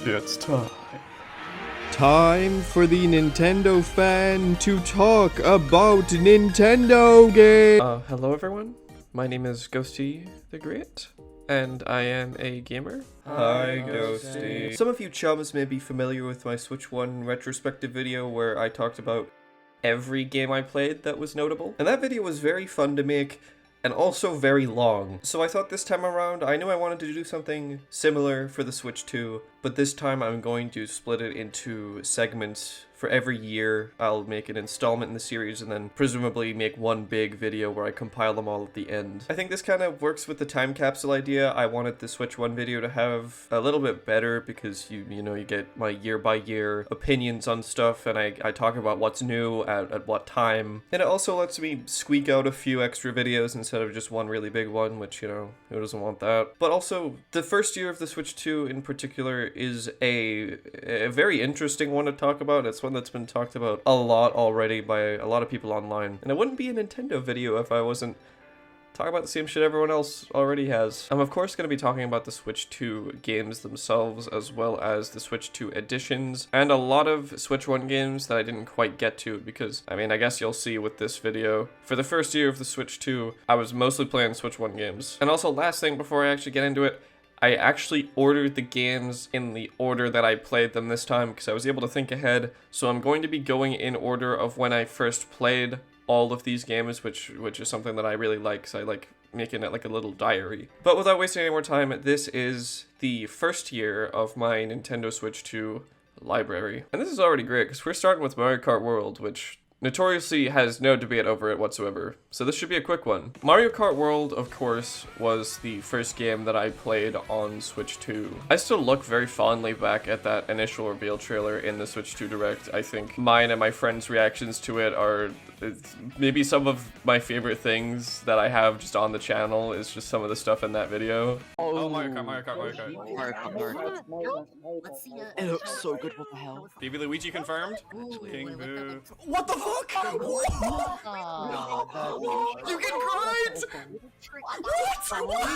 It's time. Time for the Nintendo fan to talk about Nintendo games. Hello everyone. My name is Ghosty the Great, and I am a gamer. Hi, Ghosty. Some of you chums may be familiar with my Switch 1 retrospective video where I talked about every game I played that was notable. And that video was very fun to make, and also very long. So I thought this time around, I knew I wanted to do something similar for the Switch 2, but this time I'm going to split it into segments. For every year, I'll make an installment in the series and then presumably make one big video where I compile them all at the end. I think this kind of works with the time capsule idea. I wanted the Switch 1 video to have a little bit better because you get my year by year opinions on stuff, and I talk about what's new at what time. And it also lets me squeak out a few extra videos instead of just one really big one, which, who doesn't want that? But also, the first year of the Switch 2 in particular is a very interesting one to talk about. It's one that's been talked about a lot already by a lot of people online. And it wouldn't be a Nintendo video if I wasn't talking about the same shit everyone else already has. I'm of course going to be talking about the Switch 2 games themselves, as well as the Switch 2 editions, and a lot of Switch 1 games that I didn't quite get to because, I guess you'll see with this video. For the first year of the Switch 2, I was mostly playing Switch 1 games. And also, last thing before I actually get into it, I actually ordered the games in the order that I played them this time because I was able to think ahead. So I'm going to be going in order of when I first played all of these games, which is something that I really like, because I like making it like a little diary. But without wasting any more time, this is the first year of my Nintendo Switch 2 library. And this is already great because we're starting with Mario Kart World, which notoriously has no debate over it whatsoever, so this should be a quick one. Mario Kart World, of course, was the first game that I played on Switch 2. I still look very fondly back at that initial reveal trailer in the Switch 2 Direct. I think mine and my friends' reactions to it are maybe some of my favorite things that I have just on the channel is just some of the stuff in that video. Oh, Mario Kart. Let's see It looks so good, what the hell? Baby Luigi confirmed? King Boo. What the fuck? You get grind! What?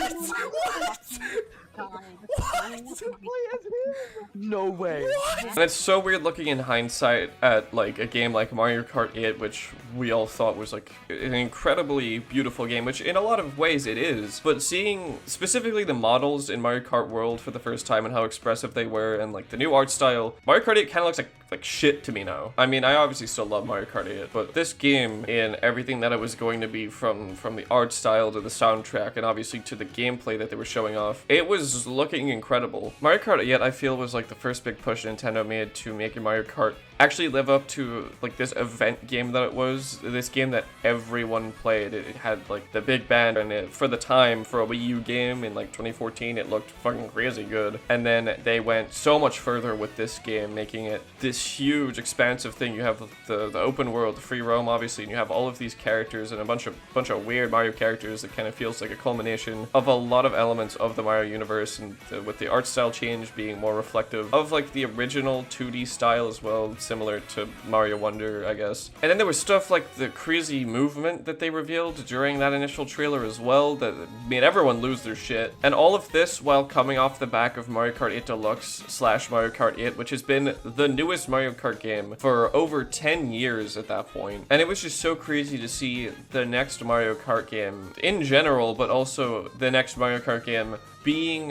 No way. And it's so weird looking in hindsight at like a game like Mario Kart 8, which we all thought was like an incredibly beautiful game, which in a lot of ways it is. But seeing specifically the models in Mario Kart World for the first time and how expressive they were and like the new art style, Mario Kart 8 kind of looks like shit to me now. I obviously still love Mario Kart 8, but this game and everything that it was going to be from the art style to the soundtrack and obviously to the gameplay that they were showing off, it was looking incredible. Mario Kart 8, I feel, was like the first big push Nintendo made to making Mario Kart actually live up to like this event game that it was, this game that everyone played. It had like the big band, and it, for the time, for a Wii U game in like 2014, it looked fucking crazy good. And then they went so much further with this game, making it this huge expansive thing. You have the open world, the free roam obviously, and you have all of these characters and a bunch of weird Mario characters that kind of feels like a culmination of a lot of elements of the Mario universe, and with the art style change being more reflective of like the original 2D style as well, similar to Mario Wonder, I guess. And then there was stuff like the crazy movement that they revealed during that initial trailer as well that made everyone lose their shit. And all of this while coming off the back of Mario Kart 8 Deluxe / Mario Kart 8, which has been the newest Mario Kart game for over 10 years at that point. And it was just so crazy to see the next Mario Kart game in general, but also the next Mario Kart game being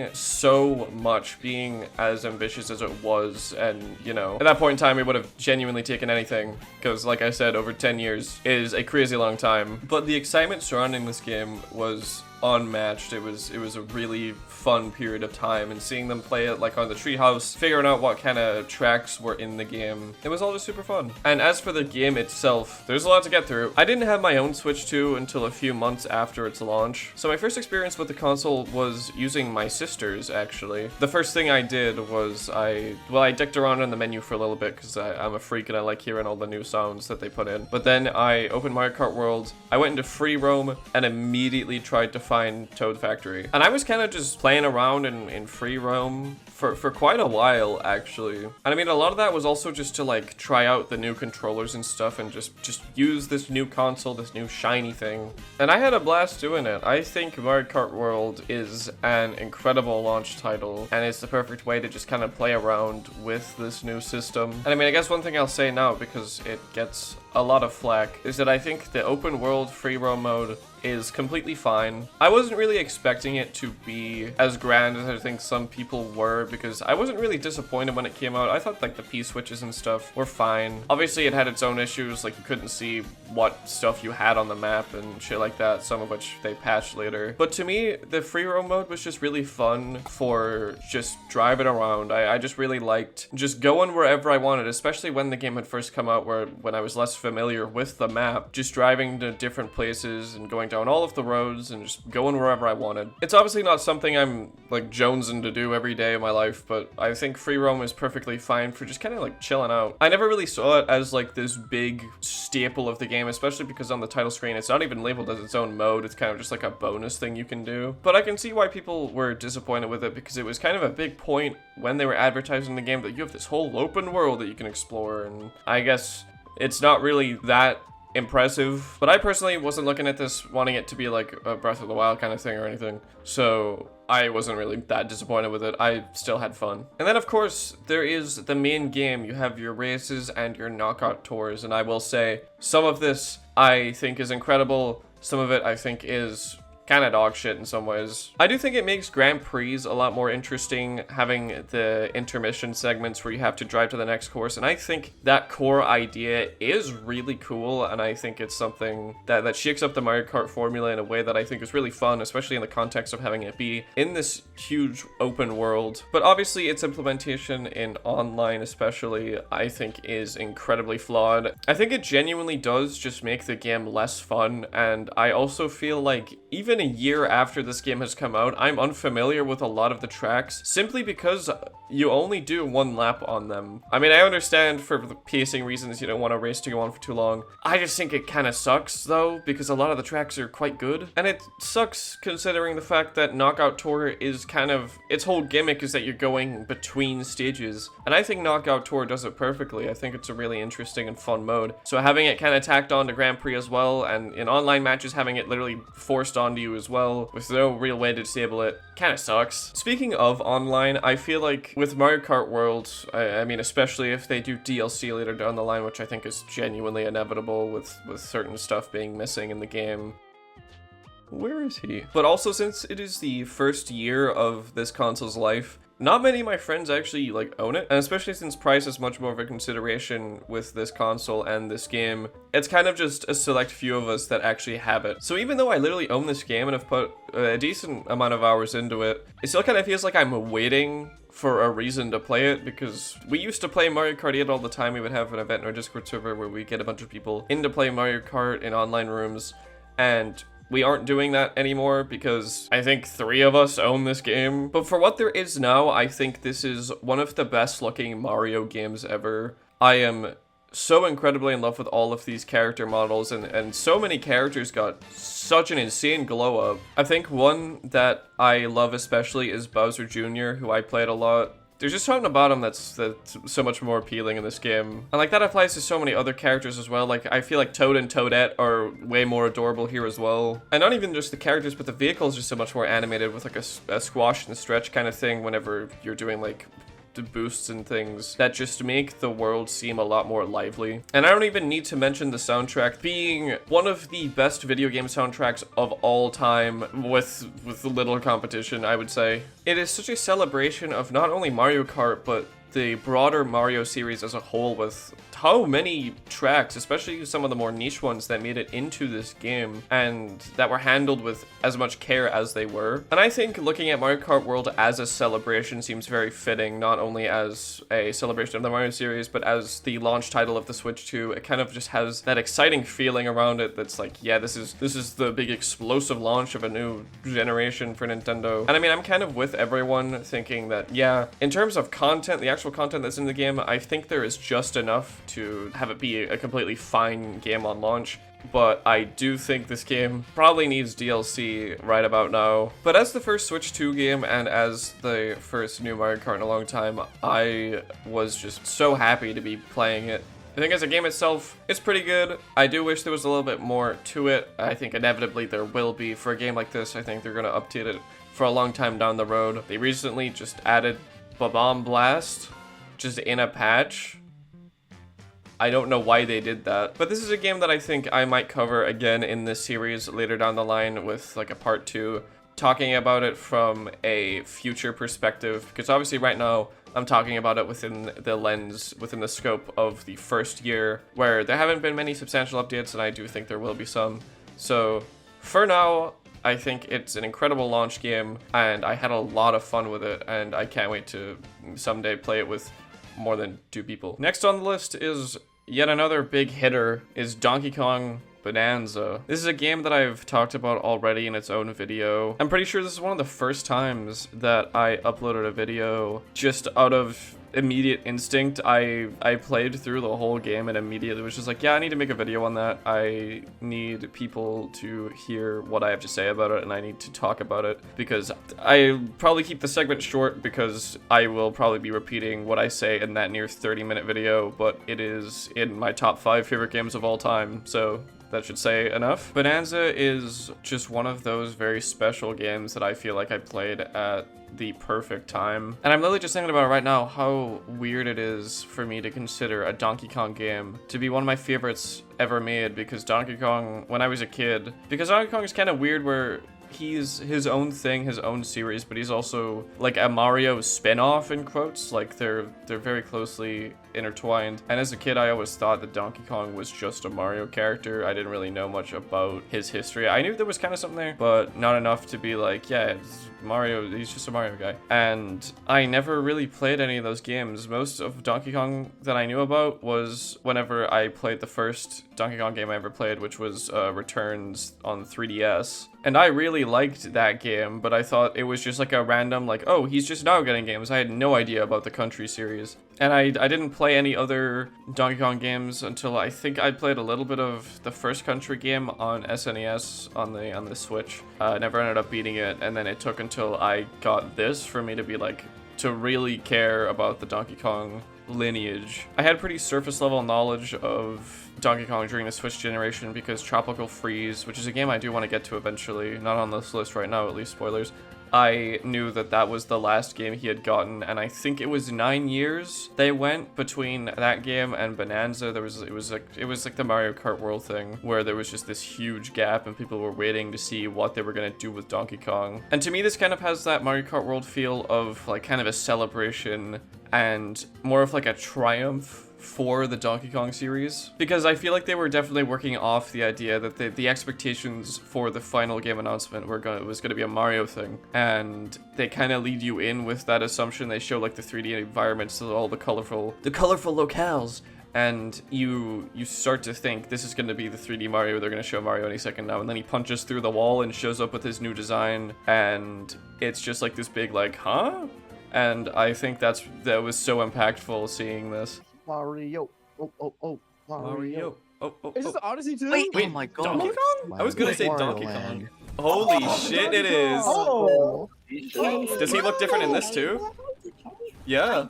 as ambitious as it was. And at that point in time we would have genuinely taken anything, because like I said, over 10 years is a crazy long time. But the excitement surrounding this game was unmatched. It was a really fun period of time, and seeing them play it like on the treehouse, figuring out what kind of tracks were in the game, it was all just super fun. And as for the game itself, there's a lot to get through. I didn't have my own Switch 2 until a few months after its launch, so my first experience with the console was using my sister's, actually. The first thing I did was I dicked around in the menu for a little bit because I'm a freak and I like hearing all the new sounds that they put in. But then I opened Mario Kart World, I went into free roam, and immediately tried to find Toad Factory. And I was kind of just playing around in free roam for quite a while, actually. And I mean, a lot of that was also just to like try out the new controllers and stuff and just use this new console, this new shiny thing. And I had a blast doing it. I think Mario Kart World is an incredible launch title, and it's the perfect way to just kind of play around with this new system. And I mean, I guess one thing I'll say now, because it gets a lot of flack, is that I think the open world free roam mode is completely fine. I wasn't really expecting it to be as grand as I think some people were, because I wasn't really disappointed when it came out. I thought like the P-switches and stuff were fine. Obviously it had its own issues, like you couldn't see what stuff you had on the map and shit like that, some of which they patched later. But to me, the free roam mode was just really fun for just driving around. I just really liked just going wherever I wanted, especially when the game had first come out, when I was less familiar with the map, just driving to different places and going down all of the roads and just going wherever I wanted. It's obviously not something I'm like jonesing to do every day of my life, but I think free roam is perfectly fine for just kind of like chilling out. I never really saw it as like this big staple of the game, especially because on the title screen it's not even labeled as its own mode. It's kind of just like a bonus thing you can do. But I can see why people were disappointed with it, because it was kind of a big point when they were advertising the game that you have this whole open world that you can explore, and I guess it's not really that impressive. But I personally wasn't looking at this wanting it to be like a Breath of the Wild kind of thing or anything, so I wasn't really that disappointed with it. I still had fun. And then of course there is the main game. You have your races and your knockout tours, and I will say some of this I think is incredible, some of it I think is kind of dog shit in some ways. I do think it makes Grand Prix a lot more interesting, having the intermission segments where you have to drive to the next course, and I think that core idea is really cool, and I think it's something that shakes up the Mario Kart formula in a way that I think is really fun, especially in the context of having it be in this huge open world. But obviously its implementation in online especially, I think is incredibly flawed. I think it genuinely does just make the game less fun, and I also feel like even a year after this game has come out, I'm unfamiliar with a lot of the tracks simply because you only do one lap on them. I mean, I understand for the pacing reasons you don't want a race to go on for too long. I just think it kind of sucks though, because a lot of the tracks are quite good. And it sucks considering the fact that Knockout Tour is kind of, its whole gimmick is that you're going between stages. And I think Knockout Tour does it perfectly. I think it's a really interesting and fun mode. So having it kind of tacked on to Grand Prix as well, and in online matches having it literally forced onto you as well, with no real way to disable it, kind of sucks. Speaking of online, I feel like with Mario Kart World, I mean, especially if they do DLC later down the line, which I think is genuinely inevitable with certain stuff being missing in the game. Where is he? But also, since it is the first year of this console's life, not many of my friends actually like own it, and especially since price is much more of a consideration with this console and this game, it's kind of just a select few of us that actually have it. So even though I literally own this game and have put a decent amount of hours into it, it still kind of feels like I'm waiting for a reason to play it, because we used to play Mario Kart 8 all the time. We would have an event in our Discord server where we get a bunch of people in to play Mario Kart in online rooms, and we aren't doing that anymore because I think 3 of us own this game. But for what there is now, I think this is one of the best looking Mario games ever. I am so incredibly in love with all of these character models, and so many characters got such an insane glow up. I think one that I love especially is Bowser Jr., who I played a lot. There's just something about him that's so much more appealing in this game. And like that applies to so many other characters as well. Like I feel like Toad and Toadette are way more adorable here as well. And not even just the characters, but the vehicles are so much more animated with like a squash and stretch kind of thing whenever you're doing like the boosts and things that just make the world seem a lot more lively. And I don't even need to mention the soundtrack being one of the best video game soundtracks of all time, with little competition, I would say. It is such a celebration of not only Mario Kart, but the broader Mario series as a whole, with how many tracks, especially some of the more niche ones that made it into this game and that were handled with as much care as they were. And I think looking at Mario Kart World as a celebration seems very fitting, not only as a celebration of the Mario series, but as the launch title of the Switch 2. It kind of just has that exciting feeling around it that's like, yeah, this is the big explosive launch of a new generation for Nintendo. And I mean, I'm kind of with everyone thinking that, yeah, in terms of content, the actual actual content that's in the game, I think there is just enough to have it be a completely fine game on launch. But I do think this game probably needs DLC right about now. But as the first Switch 2 game and as the first new Mario Kart in a long time, I was just so happy to be playing it. I think as a game itself, it's pretty good. I do wish there was a little bit more to it. I think inevitably there will be. For a game like this, I think they're going to update it for a long time down the road. They recently just added ANTONBLAST just in a patch. I don't know why they did that, but this is a game that I think I might cover again in this series later down the line with like a part 2, talking about it from a future perspective, because obviously right now I'm talking about it within the lens, within the scope of the first year, where there haven't been many substantial updates, and I do think there will be some. So for now, I think it's an incredible launch game, and I had a lot of fun with it, and I can't wait to someday play it with more than 2 people. Next on the list is yet another big hitter, is Donkey Kong Bananza. This is a game that I've talked about already in its own video. I'm pretty sure this is one of the first times that I uploaded a video just out of immediate instinct. I played through the whole game and immediately was just like, yeah, I need to make a video on that. I need people to hear what I have to say about it, and I need to talk about it, because I probably keep the segment short because I will probably be repeating what I say in that near 30-minute video, but it is in my top 5 favorite games of all time, so that should say enough. Bananza is just one of those very special games that I feel like I played at the perfect time. And I'm literally just thinking about right now how weird it is for me to consider a Donkey Kong game to be one of my favorites ever made, because Donkey Kong, when I was a kid, because Donkey Kong is kind of weird where he's his own thing, his own series, but he's also like a Mario spin-off in quotes. Like they're very closely intertwined. And as a kid, I always thought that Donkey Kong was just a Mario character. I didn't really know much about his history. I knew there was kind of something there, but not enough to be like, yeah, it's Mario, he's just a Mario guy. And I never really played any of those games. Most of Donkey Kong that I knew about was whenever I played the first Donkey Kong game I ever played, which was Returns on 3DS. And I really liked that game, but I thought it was just like a random, like, oh, he's just now getting games. I had no idea about the Country series. And I didn't play any other Donkey Kong games until I think I played a little bit of the first Country game on SNES on the Switch. Never ended up beating it, and then it took until I got this for me to be like, to really care about the Donkey Kong lineage. I had pretty surface level knowledge of Donkey Kong during the Switch generation because Tropical Freeze, which is a game I do want to get to eventually, not on this list right now, at least spoilers, I knew that that was the last game he had gotten, and I think it was 9 years they went between that game and Bananza. It was like the Mario Kart World thing, where there was just this huge gap and people were waiting to see what they were gonna do with Donkey Kong. And to me, this kind of has that Mario Kart World feel of like kind of a celebration and more of like a triumph for the Donkey Kong series, because I feel like they were definitely working off the idea that the expectations for the final game announcement was gonna be a Mario thing, and they kind of lead you in with that assumption. They show like the 3D environments, all the colorful locales, and you start to think this is going to be the 3D Mario. They're going to show Mario any second now, and then he punches through the wall and shows up with his new design, and it's just like this big like, huh? And I think that was so impactful seeing this. Mario. Oh. Mario. Oh. Is this Odyssey 2? Wait, oh my god. Donkey Kong? I was gonna say Donkey Land. Kong. Holy shit, it is. Oh. Does he look different in this too? Yeah.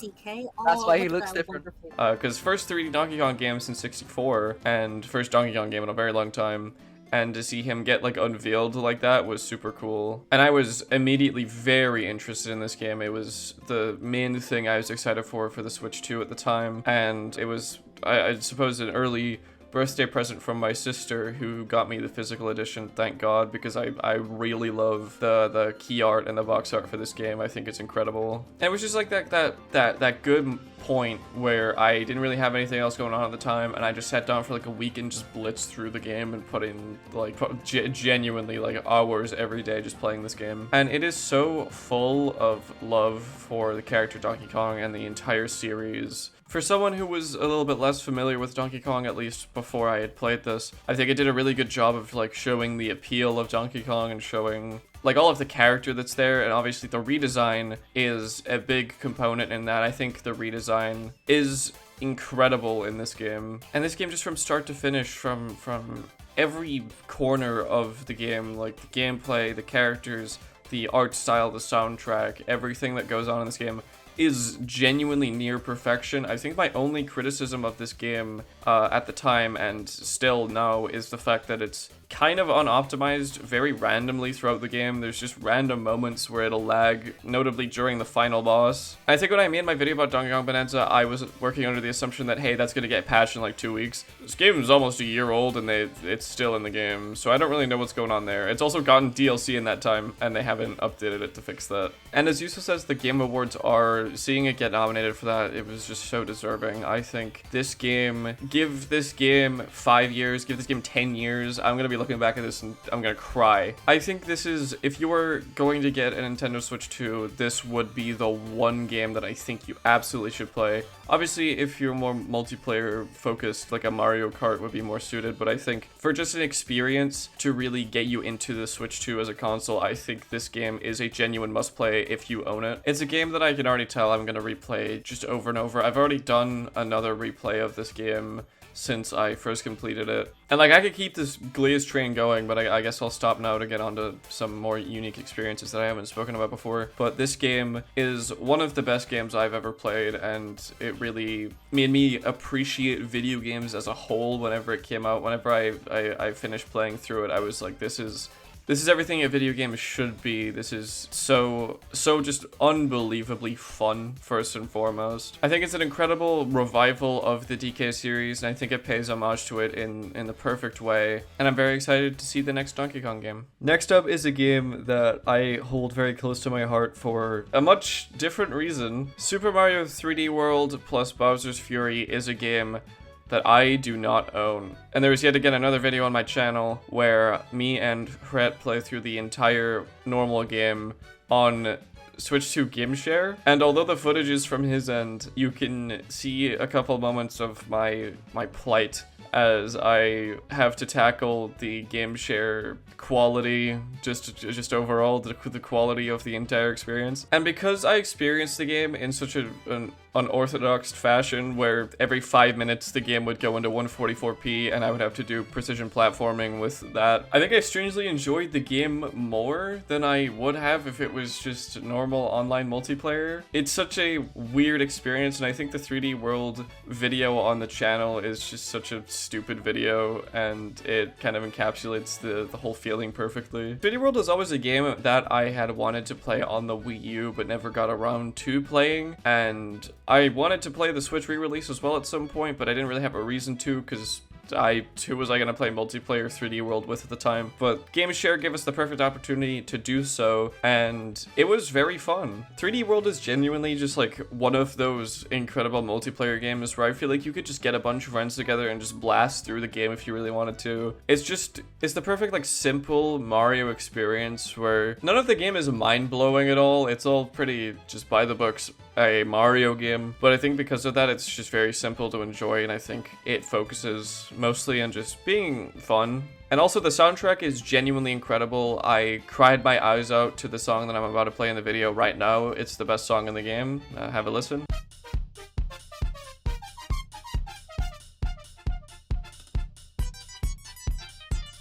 That's why he looks different. Because first 3D Donkey Kong game since 64, and first Donkey Kong game in a very long time. And to see him get like unveiled like that was super cool. And I was immediately very interested in this game. It was the main thing I was excited for the Switch 2 at the time. And it was, I suppose, an early birthday present from my sister, who got me the physical edition, thank God, because I really love the key art and the box art for this game. I think it's incredible. And it was just like that good point where I didn't really have anything else going on at the time, and I just sat down for like a week and just blitzed through the game and put in like genuinely like hours every day just playing this game. And it is so full of love for the character Donkey Kong and the entire series. For someone who was a little bit less familiar with Donkey Kong, at least before I had played this, I think it did a really good job of like showing the appeal of Donkey Kong and showing like all of the character that's there, and obviously the redesign is a big component in that. I think the redesign is incredible in this game. And this game, just from start to finish, from every corner of the game, like the gameplay, the characters, the art style, the soundtrack, everything that goes on in this game is genuinely near perfection. I think my only criticism of this game at the time, and still now, is the fact that it's kind of unoptimized very randomly throughout the game. There's just random moments where it'll lag, notably during the final boss. I think when I made my video about Donkey Kong Bonanza, I was working under the assumption that, hey, that's gonna get patched in like 2 weeks. This game is almost a year old and it's still in the game, so I don't really know what's going on there. It's also gotten DLC in that time, and they haven't updated it to fix that. And as Yusa says, the Game Awards are, seeing it get nominated for that, it was just so deserving. I think this game, give this game 5 years, give this game 10 years, I'm gonna be looking back at this and I'm gonna cry. I think this is, if you were going to get a Nintendo Switch 2, this would be the one game that I think you absolutely should play. Obviously, if you're more multiplayer focused, like a Mario Kart would be more suited, but I think for just an experience to really get you into the Switch 2 as a console, I think this game is a genuine must play if you own it. It's a game that I can already tell I'm gonna replay just over and over. I've already done another replay of this game since I first completed it. And like, I could keep this Glaze train going, but I guess I'll stop now to get onto some more unique experiences that I haven't spoken about before. But this game is one of the best games I've ever played, and it really made me appreciate video games as a whole whenever it came out. Whenever I finished playing through it, I was like, this is everything a video game should be. This is so just unbelievably fun, first and foremost. I think it's an incredible revival of the DK series, and I think it pays homage to it in the perfect way. And I'm very excited to see the next Donkey Kong game. Next up is a game that I hold very close to my heart for a much different reason. Super Mario 3D World plus Bowser's Fury is a game that I do not own. And there was yet again another video on my channel where me and Hret play through the entire normal game on Switch 2 Game Share. And although the footage is from his end, you can see a couple moments of my plight as I have to tackle the Game Share quality, just overall, the quality of the entire experience. And because I experienced the game in such an unorthodox fashion where every 5 minutes the game would go into 144p and I would have to do precision platforming with that, I think I strangely enjoyed the game more than I would have if it was just normal online multiplayer. It's such a weird experience, and I think the 3D World video on the channel is just such a stupid video, and it kind of encapsulates the whole feeling perfectly. 3D World is always a game that I had wanted to play on the Wii U but never got around to playing, and I wanted to play the Switch re-release as well at some point, but I didn't really have a reason to, because who was I going to play multiplayer 3D World with at the time? But Game Share gave us the perfect opportunity to do so, and it was very fun. 3D World is genuinely just like one of those incredible multiplayer games where I feel like you could just get a bunch of friends together and just blast through the game if you really wanted to. It's the perfect like simple Mario experience where none of the game is mind-blowing at all. It's all pretty just by the books, a Mario game, but I think because of that it's just very simple to enjoy, and I think it focuses mostly on just being fun. And also the soundtrack is genuinely incredible. I cried my eyes out to the song that I'm about to play in the video right now. It's the best song in the game. Have a listen.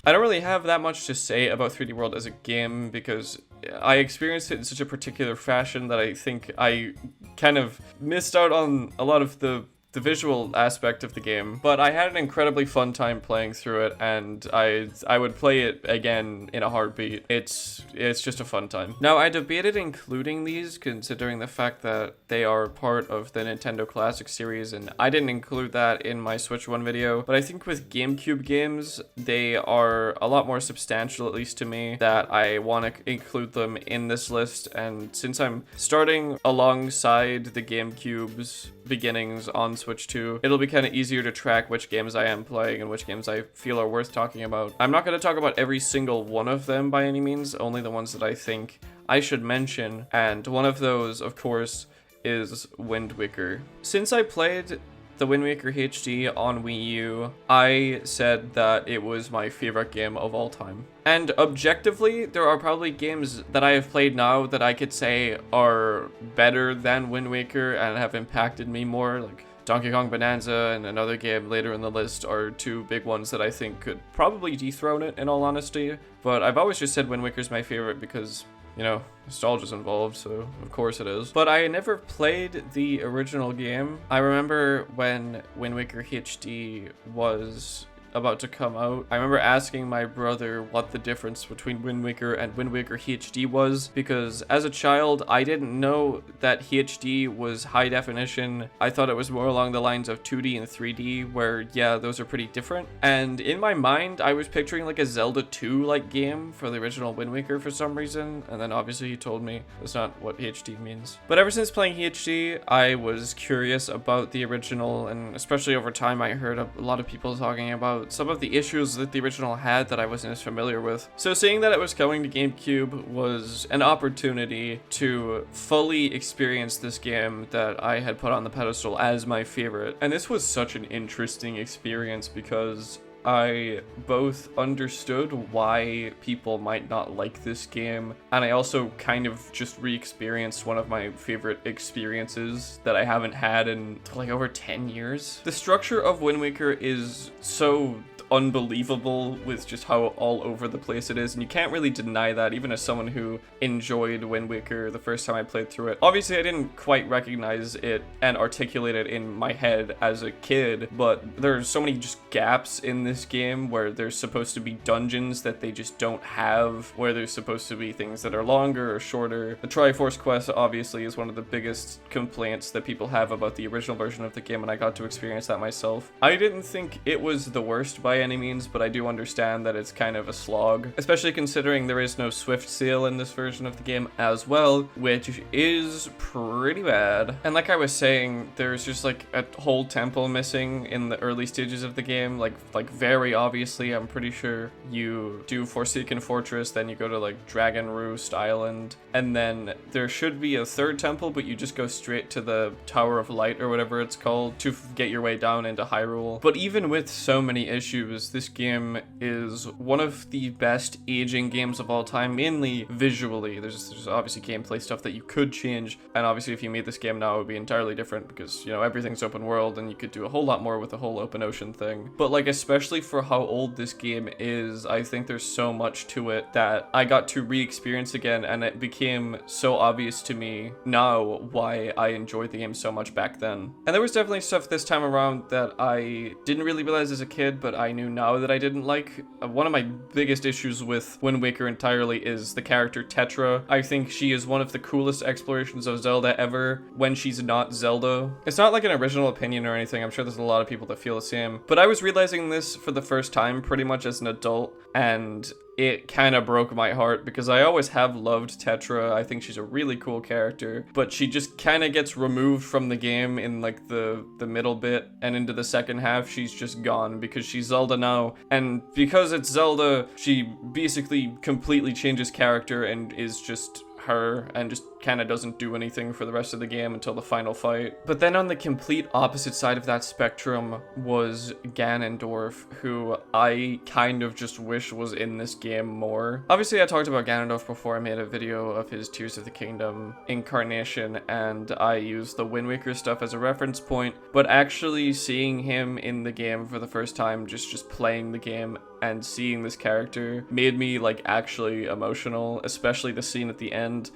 I don't really have that much to say about 3D World as a game because I experienced it in such a particular fashion that I think I kind of missed out on a lot of the visual aspect of the game, but I had an incredibly fun time playing through it, and I would play it again in a heartbeat. It's just a fun time. Now, I debated including these considering the fact that they are part of the Nintendo Classic series, and I didn't include that in my Switch 1 video, but I think with GameCube games, they are a lot more substantial, at least to me, that I want to include them in this list. And since I'm starting alongside the GameCube's beginnings on Switch 2, it'll be kind of easier to track which games I am playing and which games I feel are worth talking about. I'm not going to talk about every single one of them by any means, only the ones that I think I should mention, and one of those, of course, is Wind Waker. Since I played the Wind Waker HD on Wii U, I said that it was my favorite game of all time. And objectively, there are probably games that I have played now that I could say are better than Wind Waker and have impacted me more, like Donkey Kong Bananza and another game later in the list are two big ones that I think could probably dethrone it, in all honesty. But I've always just said Wind Waker's my favorite because, you know, nostalgia's involved, so of course it is. But I never played the original game. I remember when Wind Waker HD was about to come out, I remember asking my brother what the difference between Wind Waker and Wind Waker HD was, because as a child I didn't know that HD was high definition. I thought it was more along the lines of 2D and 3D, where yeah, those are pretty different. And in my mind I was picturing like a Zelda 2 like game for the original Wind Waker for some reason, and then obviously he told me that's not what HD means. But ever since playing HD, I was curious about the original, and especially over time I heard a lot of people talking about some of the issues that the original had that I wasn't as familiar with. So seeing that it was coming to GameCube was an opportunity to fully experience this game that I had put on the pedestal as my favorite. And this was such an interesting experience because I both understood why people might not like this game, and I also kind of just re-experienced one of my favorite experiences that I haven't had in like over 10 years. The structure of Wind Waker is so unbelievable with just how all over the place it is, and you can't really deny that, even as someone who enjoyed Wind Waker the first time I played through it. Obviously I didn't quite recognize it and articulate it in my head as a kid, but there's so many just gaps in this game where there's supposed to be dungeons that they just don't have, where there's supposed to be things that are longer or shorter. The Triforce quest obviously is one of the biggest complaints that people have about the original version of the game, and I got to experience that myself. I didn't think it was the worst by any means, but I do understand that it's kind of a slog, especially considering there is no Swift Sail in this version of the game as well, which is pretty bad. And like I was saying, there's just like a whole temple missing in the early stages of the game, like very obviously. I'm pretty sure you do Forsaken Fortress, then you go to like Dragon Roost Island, and then there should be a third temple, but you just go straight to the Tower of Light or whatever it's called to get your way down into Hyrule. But even with so many issues, this game is one of the best aging games of all time, mainly visually. There's obviously gameplay stuff that you could change, and obviously if you made this game now it would be entirely different because, you know, everything's open world and you could do a whole lot more with the whole open ocean thing. But like, especially for how old this game is, I think there's so much to it that I got to re-experience again, and it became so obvious to me now why I enjoyed the game so much back then. And there was definitely stuff this time around that I didn't really realize as a kid, but I knew now that I didn't like. One of my biggest issues with Wind Waker entirely is the character Tetra. I think she is one of the coolest explorations of Zelda ever when she's not Zelda. It's not like an original opinion or anything, I'm sure there's a lot of people that feel the same, but I was realizing this for the first time pretty much as an adult, and it kind of broke my heart because I always have loved Tetra. I think she's a really cool character, but she just kind of gets removed from the game in like the middle bit, and into the second half she's just gone because she's Zelda now, and because it's Zelda, she basically completely changes character and is just her and just kind of doesn't do anything for the rest of the game until the final fight. But then on the complete opposite side of that spectrum was Ganondorf, who I kind of just wish was in this game more. Obviously I talked about Ganondorf before. I made a video of his Tears of the Kingdom incarnation, and I used the Wind Waker stuff as a reference point, but actually seeing him in the game for the first time, just playing the game and seeing this character made me like actually emotional, especially the scene at the end.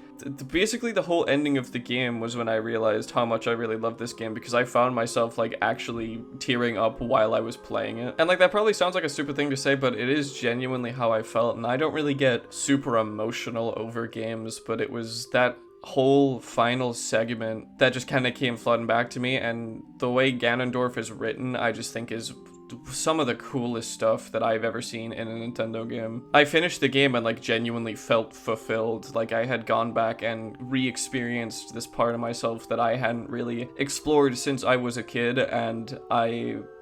Basically the whole ending of the game was when I realized how much I really loved this game, because I found myself like actually tearing up while I was playing it. And like, that probably sounds like a stupid thing to say, but it is genuinely how I felt, and I don't really get super emotional over games, but it was that whole final segment that just kind of came flooding back to me. And the way Ganondorf is written, I just think is some of the coolest stuff that I've ever seen in a Nintendo game. I finished the game and like genuinely felt fulfilled, like I had gone back and re-experienced this part of myself that I hadn't really explored since I was a kid, and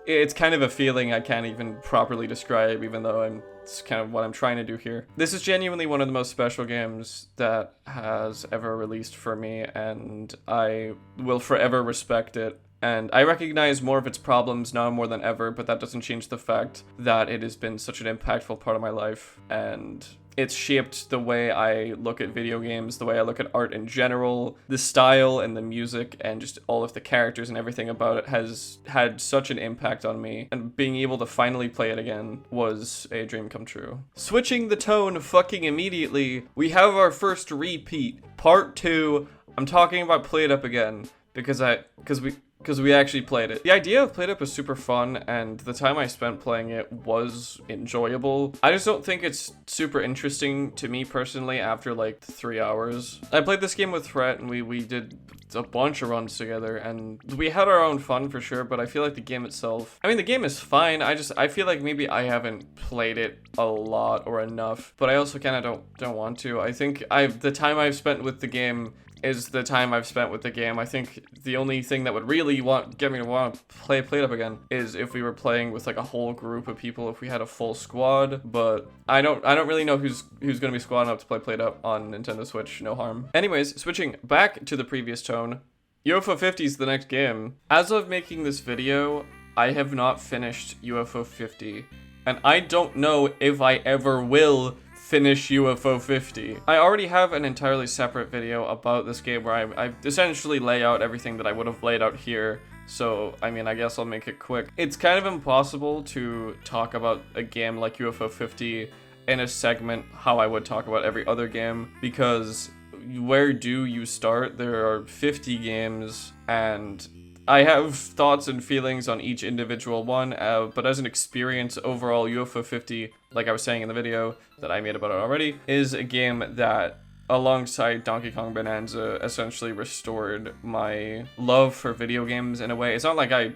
it's kind of a feeling I can't even properly describe, even though I'm That's kind of what I'm trying to do here. This is genuinely one of the most special games that has ever released for me, and I will forever respect it. And I recognize more of its problems now more than ever, but that doesn't change the fact that it has been such an impactful part of my life, and it's shaped the way I look at video games, the way I look at art in general. The style and the music and just all of the characters and everything about it has had such an impact on me, and being able to finally play it again was a dream come true. Switching the tone fucking immediately, we have our first repeat, part 2. I'm talking about PlateUp again, because we actually played it. The idea of PlateUp was super fun, and the time I spent playing it was enjoyable. I just don't think it's super interesting to me personally after like 3 hours. I played this game with Fret, and we did a bunch of runs together, and we had our own fun for sure, but I feel like the game itself, I mean, the game is fine. I feel like maybe I haven't played it a lot or enough, but I also kind of don't want to. I think the time I've spent with the game is the time I've spent with the game. I think the only thing that would really get me to want to play PlateUp again is if we were playing with like a whole group of people, if we had a full squad, but I don't really know who's gonna be squadding up to play PlateUp on Nintendo Switch, no harm. Anyways, switching back to the previous tone, UFO 50 is the next game. As of making this video, I have not finished UFO 50, and I don't know if I ever will finish UFO 50. I already have an entirely separate video about this game where I essentially lay out everything that I would have laid out here, so I mean, I guess I'll make it quick. It's kind of impossible to talk about a game like UFO 50 in a segment how I would talk about every other game, because where do you start? There are 50 games, and I have thoughts and feelings on each individual one, but as an experience overall, UFO 50, like I was saying in the video that I made about it already, is a game that, alongside Donkey Kong Bananza, essentially restored my love for video games in a way. It's not like I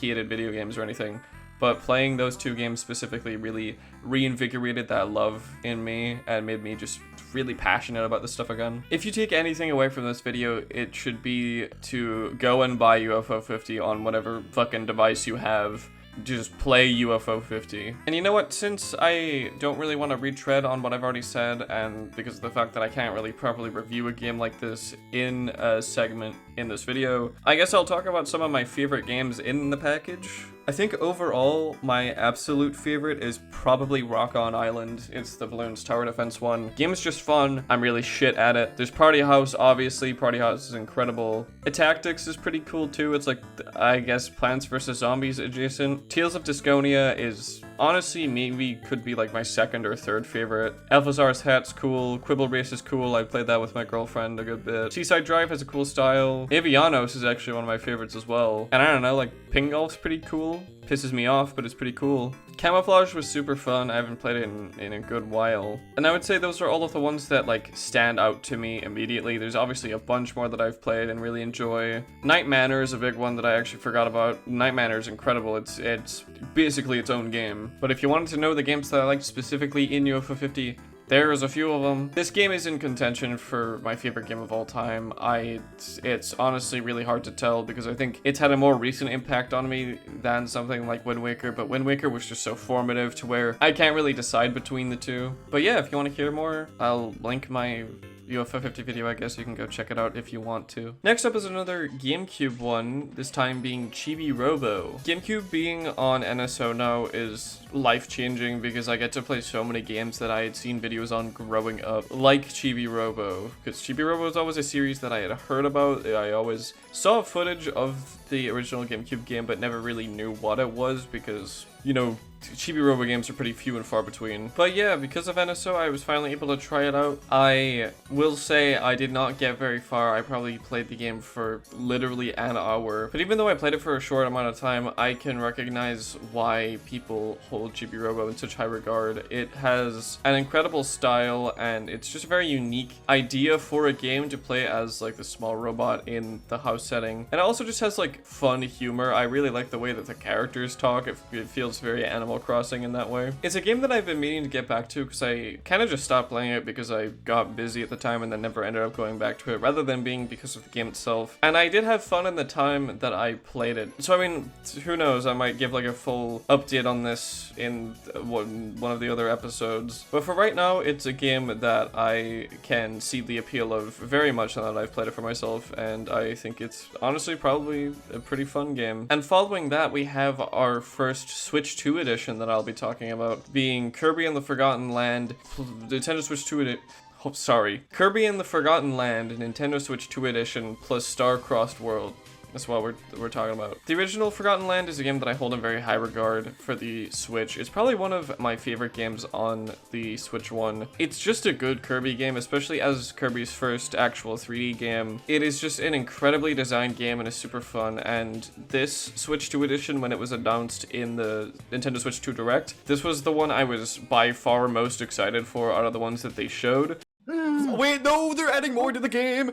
hated video games or anything, but playing those two games specifically really reinvigorated that love in me and made me just really passionate about this stuff again. If you take anything away from this video, it should be to go and buy UFO 50 on whatever fucking device you have. Just play UFO 50. And you know what, since I don't really want to retread on what I've already said, and because of the fact that I can't really properly review a game like this in a segment in this video, I guess I'll talk about some of my favorite games in the package. I think overall, my absolute favorite is probably Rock On Island. It's the Balloons Tower Defense one. Game is just fun. I'm really shit at it. There's Party House, obviously. Party House is incredible. Tactics is pretty cool too. It's like, I guess, Plants vs. Zombies adjacent. Tales of Disconia is honestly maybe could be like my second or third favorite. Alphazar's Hat's cool. Quibble Race is cool. I played that with my girlfriend a good bit. Seaside Drive has a cool style. Avianos is actually one of my favorites as well. And I don't know, like Ping Golf's pretty cool. Pisses me off, but it's pretty cool. Camouflage was super fun. I haven't played it in a good while. And I would say those are all of the ones that like stand out to me immediately. There's obviously a bunch more that I've played and really enjoy. Night Manor is a big one that I actually forgot about. Night Manor is incredible. It's basically its own game. But if you wanted to know the games that I liked specifically in UFO 50, there's a few of them. This game is in contention for my favorite game of all time. It's honestly really hard to tell because I think it's had a more recent impact on me than something like Wind Waker, but Wind Waker was just so formative to where I can't really decide between the two. But yeah, if you want to hear more, I'll link my UFO 50 video, I guess you can go check it out if you want to. Next up is another GameCube one, this time being Chibi-Robo. GameCube being on NSO now is life-changing because I get to play so many games that I had seen videos on growing up, like Chibi-Robo, because Chibi-Robo was always a series that I had heard about. I always saw footage of the original GameCube game, but never really knew what it was because, you know, Chibi-Robo games are pretty few and far between. But yeah, because of NSO, I was finally able to try it out. I will say I did not get very far. I probably played the game for literally an hour. But even though I played it for a short amount of time, I can recognize why people hold Chibi-Robo in such high regard. It has an incredible style, and it's just a very unique idea for a game to play as like the small robot in the house setting. And it also just has like fun humor. I really like the way that the characters talk. It feels very Animal Animal Crossing in that way. It's a game that I've been meaning to get back to because I kind of just stopped playing it because I got busy at the time and then never ended up going back to it, rather than being because of the game itself. And I did have fun in the time that I played it. So I mean, who knows, I might give like a full update on this in one of the other episodes. But for right now, it's a game that I can see the appeal of very much now that I've played it for myself, and I think it's honestly probably a pretty fun game. And following that, we have our first Switch 2 edition that I'll be talking about, being Kirby and the Forgotten Land, Nintendo Switch 2 edition. Oh, sorry. Kirby and the Forgotten Land, Nintendo Switch 2 edition, plus Star-Crossed World. That's what we're talking about. The original Forgotten Land is a game that I hold in very high regard for the Switch. It's probably one of my favorite games on the Switch 1. It's just a good Kirby game, especially as Kirby's first actual 3D game. It is just an incredibly designed game and is super fun, and this Switch 2 edition, when it was announced in the Nintendo Switch 2 Direct, this was the one I was by far most excited for out of the ones that they showed. Wait, no, they're adding more to the game.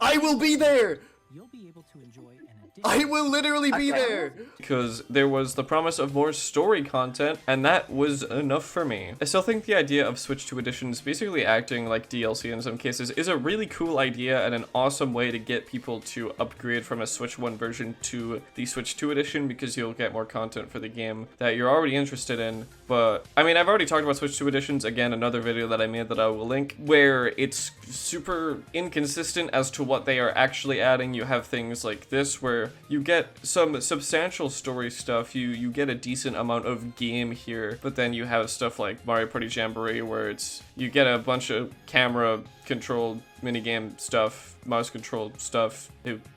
I will be there. You'll be able to enjoy an additional I will literally be there. Because there was the promise of more story content, and that was enough for me. I still think the idea of Switch 2 editions basically acting like DLC in some cases is a really cool idea and an awesome way to get people to upgrade from a Switch 1 version to the Switch 2 edition, because you'll get more content for the game that you're already interested in. But I mean, I've already talked about Switch 2 editions, again, another video that I made that I will link, where it's super inconsistent as to what they are actually adding. You have things like this where you get some substantial story stuff, you get a decent amount of game here, but then you have stuff like Mario Party Jamboree where you get a bunch of camera controlled minigame stuff, mouse controlled stuff.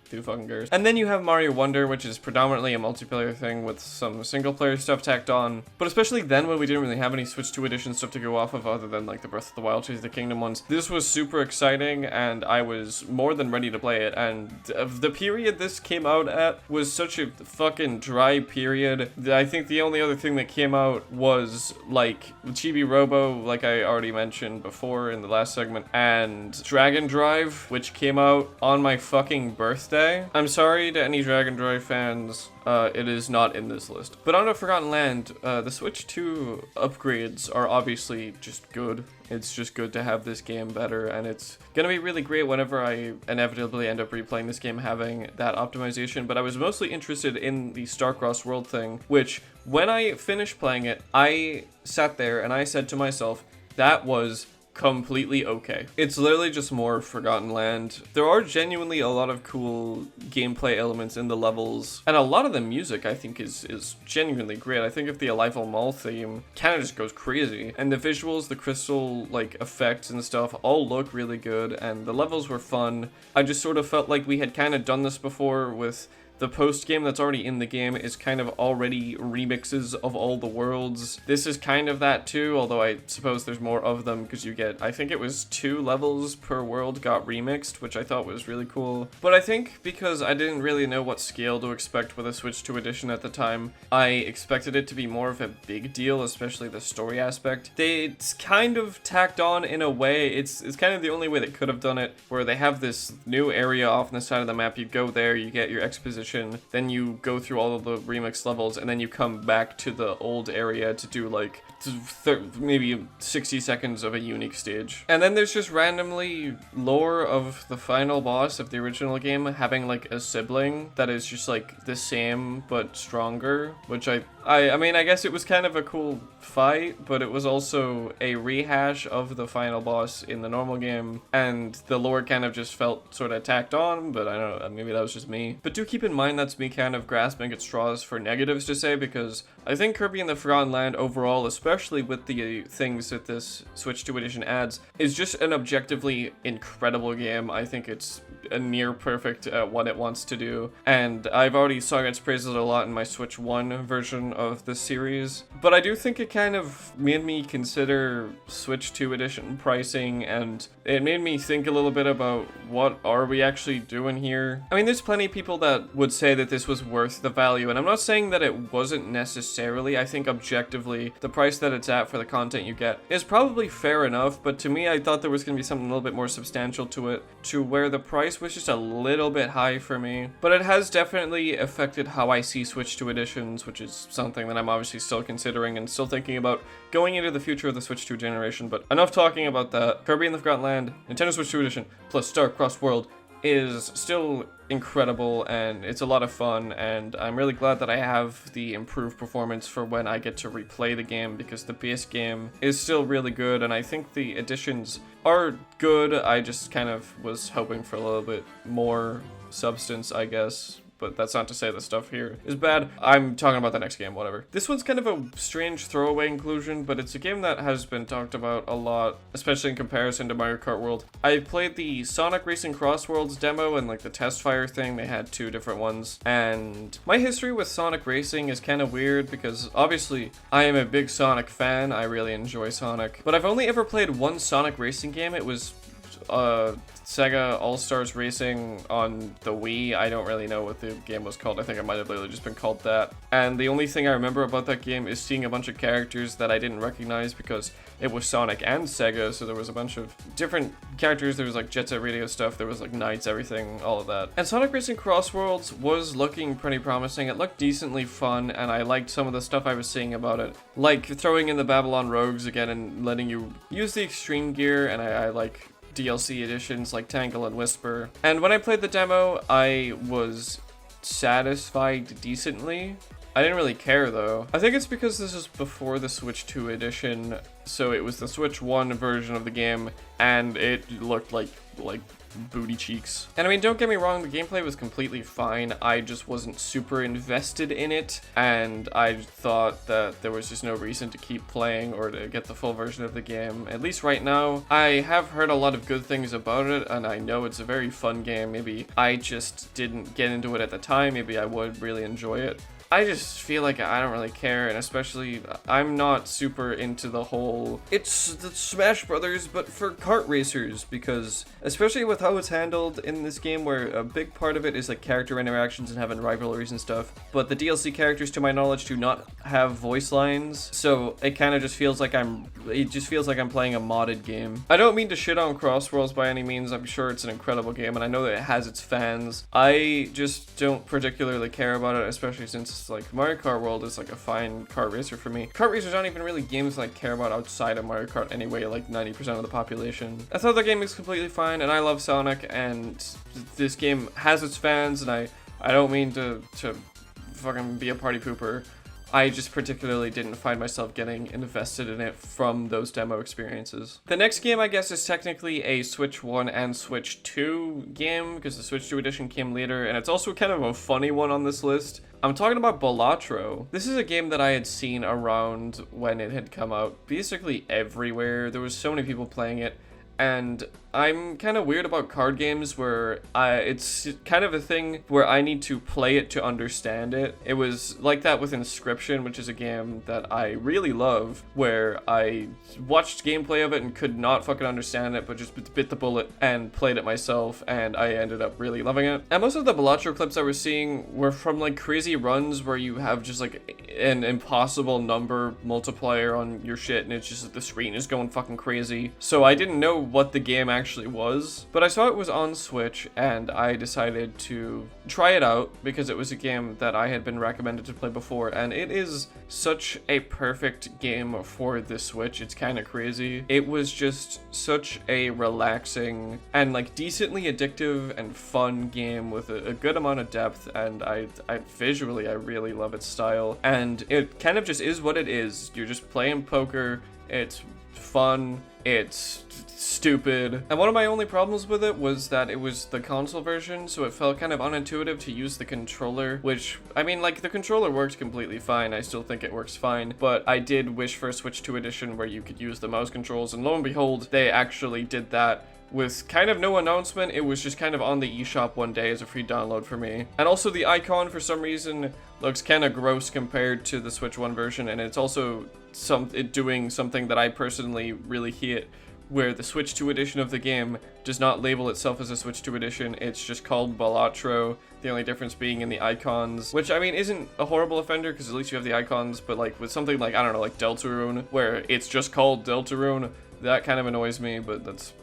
Who fucking cares? And then you have Mario Wonder, which is predominantly a multiplayer thing with some single player stuff tacked on. But especially then, when we didn't really have any Switch 2 edition stuff to go off of other than like the Breath of the Wild, Tears of the Kingdom ones, this was super exciting and I was more than ready to play it. And the period this came out at was such a fucking dry period. I think the only other thing that came out was like Chibi-Robo, like I already mentioned before in the last segment, and Dragon Drive, which came out on my fucking birthday. I'm sorry to any Dragon Drive fans, it is not in this list. But on to Forgotten Land, the Switch 2 upgrades are obviously just good. It's just good to have this game better, and it's gonna be really great whenever I inevitably end up replaying this game having that optimization. But I was mostly interested in the Star-Crossed World thing, which when I finished playing it, I sat there and I said to myself, that was completely okay. It's literally just more Forgotten Land. There are genuinely a lot of cool gameplay elements in the levels, and a lot of the music I think is genuinely great. I think if the Arrival Mall theme kind of just goes crazy, and the visuals, the crystal like effects and stuff all look really good, and the levels were fun. I just sort of felt like we had kind of done this before with the post game that's already in the game is kind of already remixes of all the worlds. This is kind of that too, although I suppose there's more of them because you get, I think it was 2 levels per world got remixed, which I thought was really cool. But I think because I didn't really know what scale to expect with a Switch 2 edition at the time, I expected it to be more of a big deal, especially the story aspect. It's kind of tacked on in a way. It's kind of the only way they could have done it, where they have this new area off on the side of the map. You go there, you get your exposition, then you go through all of the remix levels, and then you come back to the old area to do like maybe 60 seconds of a unique stage. And then there's just randomly lore of the final boss of the original game having like a sibling that is just like the same but stronger, which I mean, I guess it was kind of a cool fight, but it was also a rehash of the final boss in the normal game, and the lore kind of just felt sort of tacked on, but I don't know, maybe that was just me. But do keep in mind that's me kind of grasping at straws for negatives to say, because I think Kirby and the Forgotten Land overall, especially with the things that this Switch 2 edition adds, is just an objectively incredible game. I think it's a near perfect at what it wants to do, and I've already sung its praises a lot in my Switch 1 version of this series, but I do think it kind of made me consider Switch 2 edition pricing, and it made me think a little bit about what are we actually doing here. I mean, there's plenty of people that would say that this was worth the value, and I'm not saying that it wasn't necessarily. I think objectively the price that it's at for the content you get is probably fair enough, but to me I thought there was going to be something a little bit more substantial to it, to where the price price was just a little bit high for me, but it has definitely affected how I see Switch 2 editions, which is something that I'm obviously still considering and still thinking about going into the future of the Switch 2 generation. But enough talking about that. Kirby and the Forgotten Land, Nintendo Switch 2 edition, plus Dark Crossworld is still incredible, and it's a lot of fun, and I'm really glad that I have the improved performance for when I get to replay the game, because the base game is still really good, and I think the additions are good. I just kind of was hoping for a little bit more substance, I guess. But that's not to say the stuff here is bad. I'm talking about the next game, whatever. This one's kind of a strange throwaway inclusion, but it's a game that has been talked about a lot, especially in comparison to Mario Kart World. I played the Sonic Racing Crossworlds demo and like the test fire thing. They had 2 different ones. And my history with Sonic Racing is kind of weird because obviously I am a big Sonic fan. I really enjoy Sonic. But I've only ever played one Sonic Racing game. It was Sega All-Stars Racing on the Wii. I don't really know what the game was called. I think it might have literally just been called that. And the only thing I remember about that game is seeing a bunch of characters that I didn't recognize because it was Sonic and Sega, so there was a bunch of different characters. There was like Jet Set Radio stuff, there was like Knights, everything, all of that. And Sonic Racing Crossworlds was looking pretty promising. It looked decently fun, and I liked some of the stuff I was seeing about it. Like throwing in the Babylon Rogues again and letting you use the extreme gear, and I like DLC editions like Tangle and Whisper. And when I played the demo, I was satisfied decently. I didn't really care though. I think it's because this is before the Switch 2 edition, so it was the Switch 1 version of the game, and it looked like booty cheeks. And I mean, don't get me wrong, the gameplay was completely fine. I just wasn't super invested in it, and I thought that there was just no reason to keep playing or to get the full version of the game, at least right now. I have heard a lot of good things about it, and I know it's a very fun game. Maybe I just didn't get into it at the time. Maybe I would really enjoy it. I just feel like I don't really care, and especially I'm not super into the whole it's the Smash Brothers but for kart racers, because especially with how it's handled in this game, where a big part of it is like character interactions and having rivalries and stuff, but the DLC characters to my knowledge do not have voice lines, so it kind of just feels like I'm playing a modded game. I don't mean to shit on Crossworlds by any means. I'm sure it's an incredible game, and I know that it has its fans. I just don't particularly care about it, especially since like Mario Kart World is like a fine kart racer for me. Kart racers aren't even really games that I care about outside of Mario Kart anyway, like 90% of the population. I thought the game was completely fine, and I love Sonic, and this game has its fans, and I don't mean to fucking be a party pooper. I just particularly didn't find myself getting invested in it from those demo experiences. The next game, I guess, is technically a Switch 1 and Switch 2 game, because the Switch 2 edition came later, and it's also kind of a funny one on this list. I'm talking about Balatro. This is a game that I had seen around when it had come out, basically everywhere. There was so many people playing it, and I'm kind of weird about card games where it's kind of a thing where I need to play it to understand it. It was like that with Inscription, which is a game that I really love, where I watched gameplay of it and could not fucking understand it, but just bit the bullet and played it myself, and I ended up really loving it. And most of the Balatro clips I was seeing were from like crazy runs where you have just like an impossible number multiplier on your shit, and it's just that the screen is going fucking crazy. So I didn't know what the game actually was, but I saw it was on Switch, and I decided to try it out because it was a game that I had been recommended to play before, and it is such a perfect game for the Switch. It's kind of crazy. It was just such a relaxing and like decently addictive and fun game with a good amount of depth, and I visually I really love its style, and it kind of just is what it is. You're just playing poker. It's fun. It's stupid. And one of my only problems with it was that it was the console version, so it felt kind of unintuitive to use the controller, which, I mean, like, the controller worked completely fine. I still think it works fine, but I did wish for a Switch 2 edition where you could use the mouse controls, and lo and behold, they actually did that with kind of no announcement. It was just kind of on the eShop one day as a free download for me. And also the icon, for some reason, looks kind of gross compared to the Switch 1 version, and it's also doing something that I personally really hate, where the Switch 2 edition of the game does not label itself as a Switch 2 edition. It's just called Balatro, the only difference being in the icons, which, I mean, isn't a horrible offender because at least you have the icons, but like with something like, I don't know, like Deltarune, where it's just called Deltarune, that kind of annoys me, but that's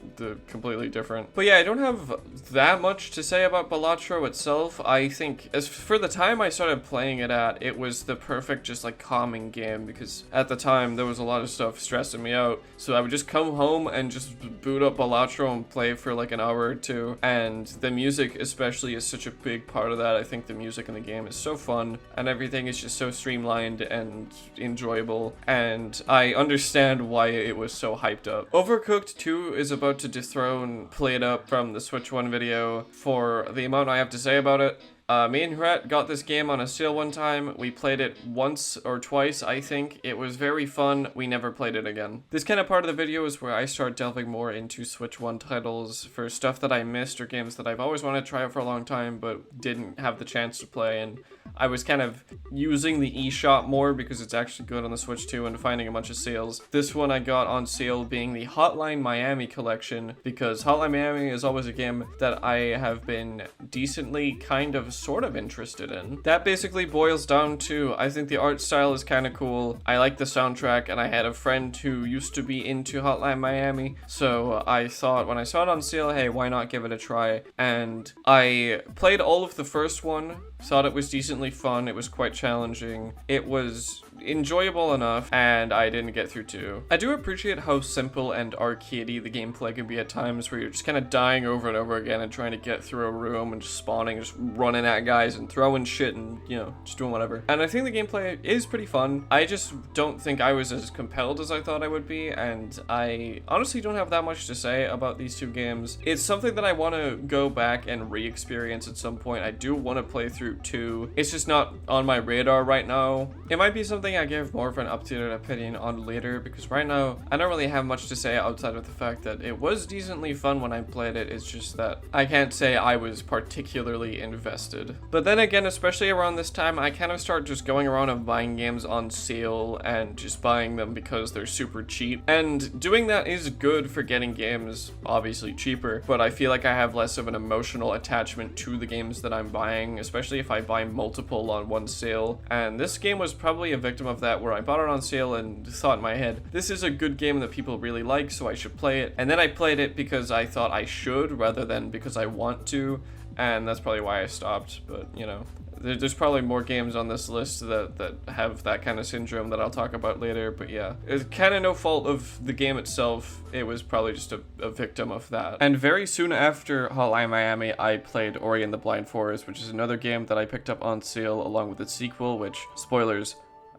completely different. But yeah, I don't have that much to say about Balatro itself. I think as for the time I started playing it at, it was the perfect just like calming game, because at the time there was a lot of stuff stressing me out. So I would just come home and just boot up Balatro and play for like an hour or two. And the music especially is such a big part of that. I think the music in the game is so fun and everything is just so streamlined and enjoyable. And I understand why it was so hyped up. Overcooked 2 is about to dethrone PlateUp from the Switch 1 video for the amount I have to say about it. Me and Rhett got this game on a sale one time. We played it once or twice, I think. It was very fun. We never played it again. This kind of part of the video is where I start delving more into Switch 1 titles for stuff that I missed or games that I've always wanted to try out for a long time but didn't have the chance to play. And I was kind of using the eShop more because it's actually good on the Switch 2 and finding a bunch of sales. This one I got on sale being the Hotline Miami collection, because Hotline Miami is always a game that I have been decently kind of sort of interested in. That basically boils down to, I think the art style is kind of cool. I like the soundtrack, and I had a friend who used to be into Hotline Miami, so I thought when I saw it on sale, hey, why not give it a try? And I played all of the first one, thought it was decently fun. It was quite challenging. It was enjoyable enough, and I didn't get through 2. I do appreciate how simple and arcadey the gameplay can be at times, where you're just kind of dying over and over again and trying to get through a room and just spawning, just running at guys and throwing shit and, you know, just doing whatever. And I think the gameplay is pretty fun. I just don't think I was as compelled as I thought I would be, and I honestly don't have that much to say about these two games. It's something that I want to go back and re-experience at some point. I do want to play through 2. It's just not on my radar right now. It might be something I give more of an updated opinion on later, because right now I don't really have much to say outside of the fact that it was decently fun when I played it. It's just that I can't say I was particularly invested. But then again, especially around this time, I kind of start just going around and buying games on sale and just buying them because they're super cheap. And doing that is good for getting games obviously cheaper, but I feel like I have less of an emotional attachment to the games that I'm buying, especially if I buy multiple on one sale. And this game was probably a victim of that, where I bought it on sale and thought in my head, this is a good game that people really like, so I should play it. And then I played it because I thought I should rather than because I want to, and that's probably why I stopped. But you know, there's probably more games on this list that have that kind of syndrome that I'll talk about later. But yeah, it's kind of no fault of the game itself. It was probably just a victim of that. And very soon after Hotline Miami, I played Ori and the Blind Forest, which is another game that I picked up on sale along with its sequel, which, spoilers,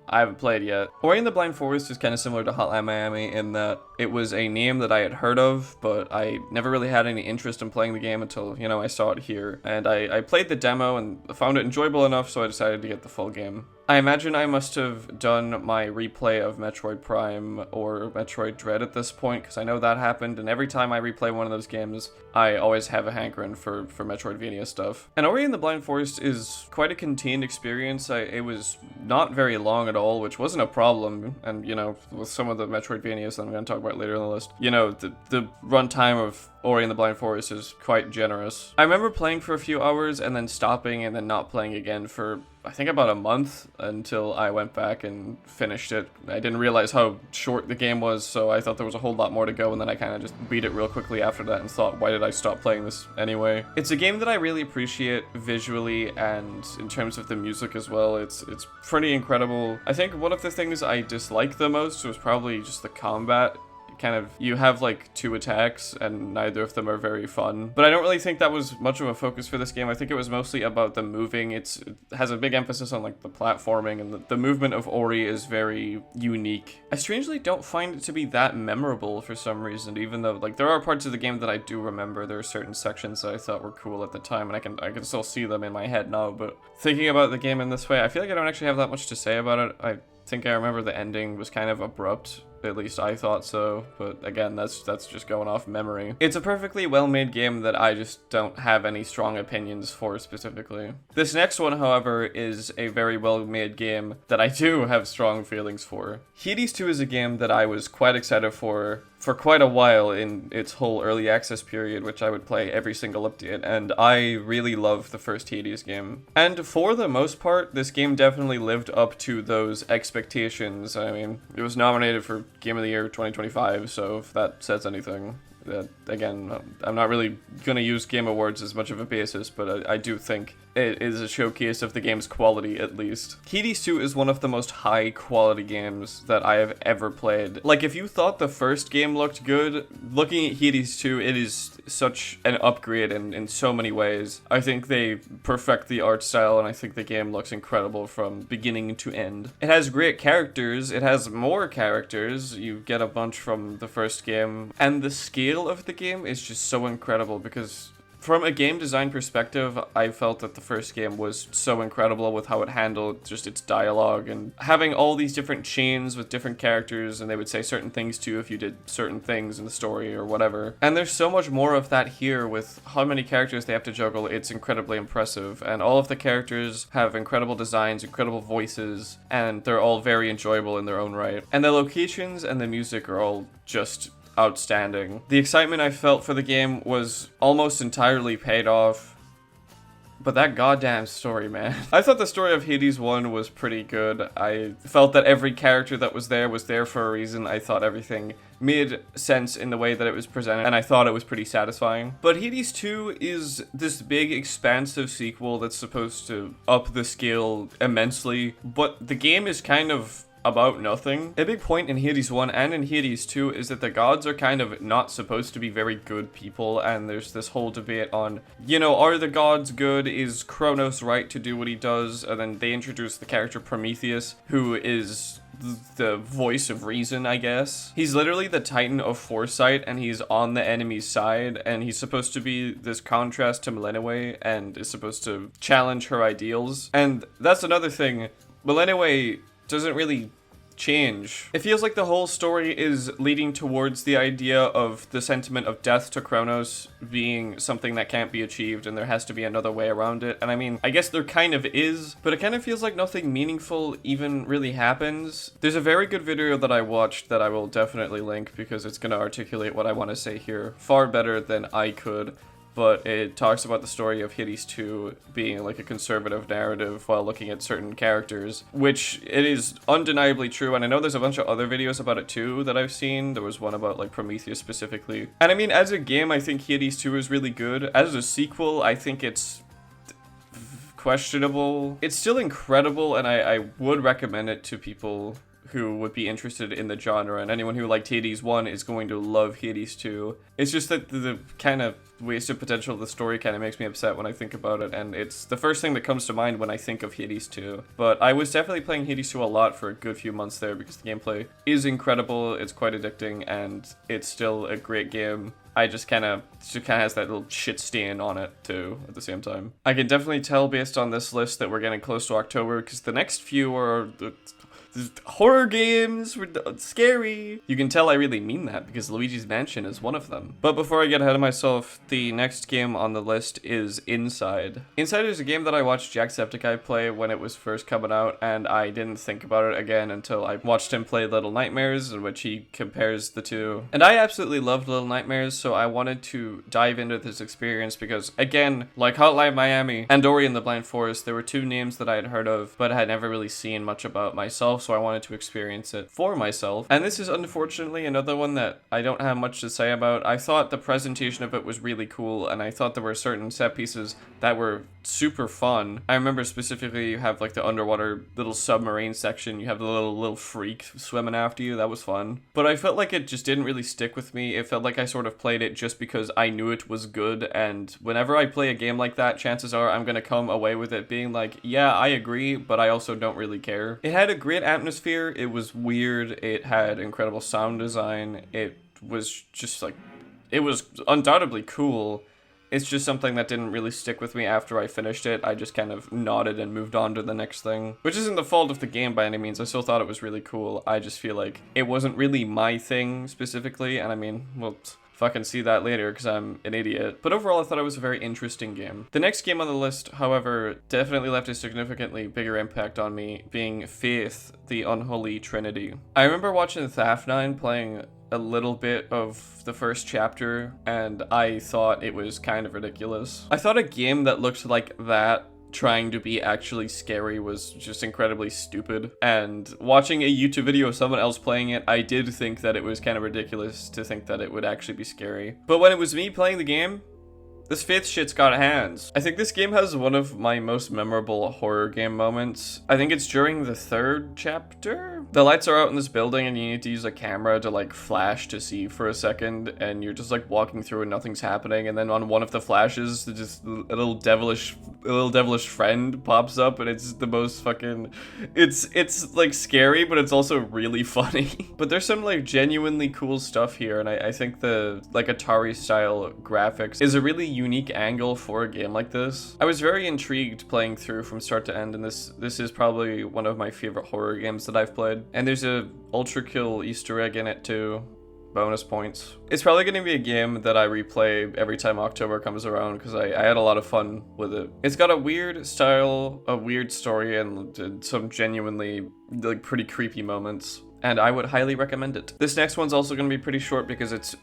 I haven't played yet. Ori and the Blind Forest is kind of similar to Hotline Miami in that it was a name that I had heard of, but I never really had any interest in playing the game until, you know, I saw it here. And I played the demo and found it enjoyable enough, so I decided to get the full game. I imagine I must have done my replay of Metroid Prime or Metroid Dread at this point, because I know that happened, and every time I replay one of those games, I always have a hankering for Metroidvania stuff. And Ori and the Blind Forest is quite a contained experience. It was not very long at all, which wasn't a problem, and, you know, with some of the Metroidvanias that I'm going to talk about later in the list, you know, the runtime of Ori and the Blind Forest is quite generous. I remember playing for a few hours and then stopping and then not playing again for, I think, about a month until I went back and finished it. I didn't realize how short the game was, so I thought there was a whole lot more to go, and then I kind of just beat it real quickly after that and thought, why did I stop playing this anyway? It's a game that I really appreciate visually and in terms of the music as well. It's pretty incredible. I think one of the things I disliked the most was probably just the combat. Kind of, you have like 2 attacks and neither of them are very fun, but I don't really think that was much of a focus for this game. I think it was mostly about the moving. It has a big emphasis on like the platforming, and the movement of Ori is very unique. I strangely don't find it to be that memorable for some reason, even though like there are parts of the game that I do remember. There are certain sections that I thought were cool at the time, and I can still see them in my head now. But thinking about the game in this way, I feel like I don't actually have that much to say about it. I think I remember the ending was kind of abrupt. At least I thought so, but again, that's just going off memory. It's a perfectly well-made game that I just don't have any strong opinions for specifically. This next one, however, is a very well-made game that I do have strong feelings for. Hades 2 is a game that I was quite excited for for quite a while in its whole early access period, which I would play every single update, and I really love the first Hades game. And for the most part, this game definitely lived up to those expectations. I mean, it was nominated for Game of the Year 2025, so if that says anything. Again, I'm not really going to use Game Awards as much of a basis, but I do think it is a showcase of the game's quality, at least. Hades 2 is one of the most high-quality games that I have ever played. Like, if you thought the first game looked good, looking at Hades 2, it is such an upgrade in so many ways. I think they perfect the art style, and I think the game looks incredible from beginning to end. It has great characters, it has more characters, you get a bunch from the first game, and the scale of the game is just so incredible because from a game design perspective, I felt that the first game was so incredible with how it handled just its dialogue and having all these different chains with different characters, and they would say certain things to you if you did certain things in the story or whatever. And there's so much more of that here with how many characters they have to juggle. It's incredibly impressive, and all of the characters have incredible designs, incredible voices, and they're all very enjoyable in their own right. And the locations and the music are all just outstanding. The excitement I felt for the game was almost entirely paid off, but that goddamn story, man. I thought the story of Hades 1 was pretty good. I felt that every character that was there for a reason. I thought everything made sense in the way that it was presented, and I thought it was pretty satisfying. But Hades 2 is this big, expansive sequel that's supposed to up the scale immensely, but the game is kind of about nothing. A big point in Hades 1 and in Hades 2 is that the gods are kind of not supposed to be very good people, and there's this whole debate on, you know, are the gods good? Is Kronos right to do what he does? And then they introduce the character Prometheus, who is the voice of reason, I guess. He's literally the Titan of foresight, and he's on the enemy's side, and he's supposed to be this contrast to Millennium and is supposed to challenge her ideals. And that's another thing. Millennium doesn't really change. It feels like the whole story is leading towards the idea of the sentiment of death to Kronos being something that can't be achieved, and there has to be another way around it. And I mean, I guess there kind of is, but it kind of feels like nothing meaningful even really happens. There's a very good video that I watched that I will definitely link because it's going to articulate what I want to say here far better than I could. But it talks about the story of Hades 2 being like a conservative narrative while looking at certain characters, which it is undeniably true, and I know there's a bunch of other videos about it too that I've seen. There was one about like Prometheus specifically. And I mean, as a game, I think Hades 2 is really good. As a sequel, I think it's questionable. It's still incredible, and I would recommend it to people who would be interested in the genre, and anyone who liked Hades 1 is going to love Hades 2. It's just that the kind of wasted potential of the story kind of makes me upset when I think about it, and it's the first thing that comes to mind when I think of Hades 2. But I was definitely playing Hades 2 a lot for a good few months there because the gameplay is incredible, it's quite addicting, and it's still a great game. I just kind of has that little shit stain on it too at the same time. I can definitely tell based on this list that we're getting close to October because the next few are horror games were scary. You can tell I really mean that because Luigi's Mansion is one of them. But before I get ahead of myself, the next game on the list is Inside. Inside is a game that I watched Jacksepticeye play when it was first coming out, and I didn't think about it again until I watched him play Little Nightmares, in which he compares the two. And I absolutely loved Little Nightmares, so I wanted to dive into this experience because, again, like Hotline Miami and Ori and the Blind Forest, there were two names that I had heard of, but I had never really seen much about myself, so I wanted to experience it for myself. And this is unfortunately another one that I don't have much to say about. I thought the presentation of it was really cool, and I thought there were certain set pieces that were super fun. I remember specifically you have like the underwater little submarine section, you have the little freak swimming after you. That was fun. But I felt like it just didn't really stick with me. It felt like I sort of played it just because I knew it was good, and whenever I play a game like that, chances are I'm gonna come away with it being like, yeah, I agree, but I also don't really care. It had a great atmosphere, it was weird, it had incredible sound design, it was just like, it was undoubtedly cool. It's just something that didn't really stick with me after I finished it. I just kind of nodded and moved on to the next thing. Which isn't the fault of the game by any means. I still thought it was really cool. I just feel like it wasn't really my thing specifically. And I mean, well, fucking see that later because I'm an idiot. But overall, I thought it was a very interesting game. The next game on the list, however, definitely left a significantly bigger impact on me, being Faith, the Unholy Trinity. I remember watching Thaf9 playing a little bit of the first chapter, and I thought it was kind of ridiculous. I thought a game that looked like that trying to be actually scary was just incredibly stupid, and watching a YouTube video of someone else playing it, I did think that it was kind of ridiculous to think that it would actually be scary. But when it was me playing the game, this faith shit's got hands. I think this game has one of my most memorable horror game moments. I think it's during the third chapter. The lights are out in this building and you need to use a camera to like flash to see for a second, and you're just like walking through and nothing's happening, and then on one of the flashes, just a little devilish friend pops up, and it's the most fucking, it's like scary, but it's also really funny. But there's some like genuinely cool stuff here, and I think the like Atari style graphics is a really unique angle for a game like this. I was very intrigued playing through from start to end, and this is probably one of my favorite horror games that I've played. And there's a ultra kill Easter egg in it too. Bonus points. It's probably going to be a game that I replay every time October comes around because I had a lot of fun with it. It's got a weird style, a weird story, and some genuinely like pretty creepy moments, and I would highly recommend it. This next one's also going to be pretty short because it's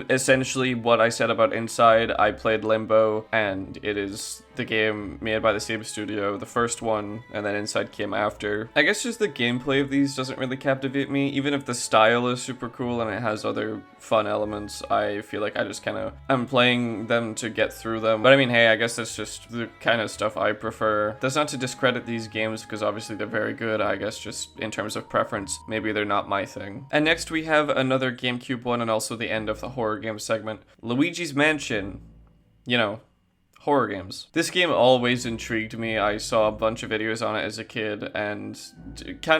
essentially what I said about Inside. I played Limbo, and it is the game made by the same studio, the first one, and then Inside came after. I guess just the gameplay of these doesn't really captivate me. Even if the style is super cool and it has other fun elements, I feel like I just kind of, I'm playing them to get through them. But I mean, hey, I guess that's just the kind of stuff I prefer. That's not to discredit these games because obviously they're very good. I guess just in terms of preference, maybe they're not my thing. And next we have another GameCube one, and also the end of the horror game segment. Luigi's Mansion. You know, horror games. This game always intrigued me. I saw a bunch of videos on it as a kid, and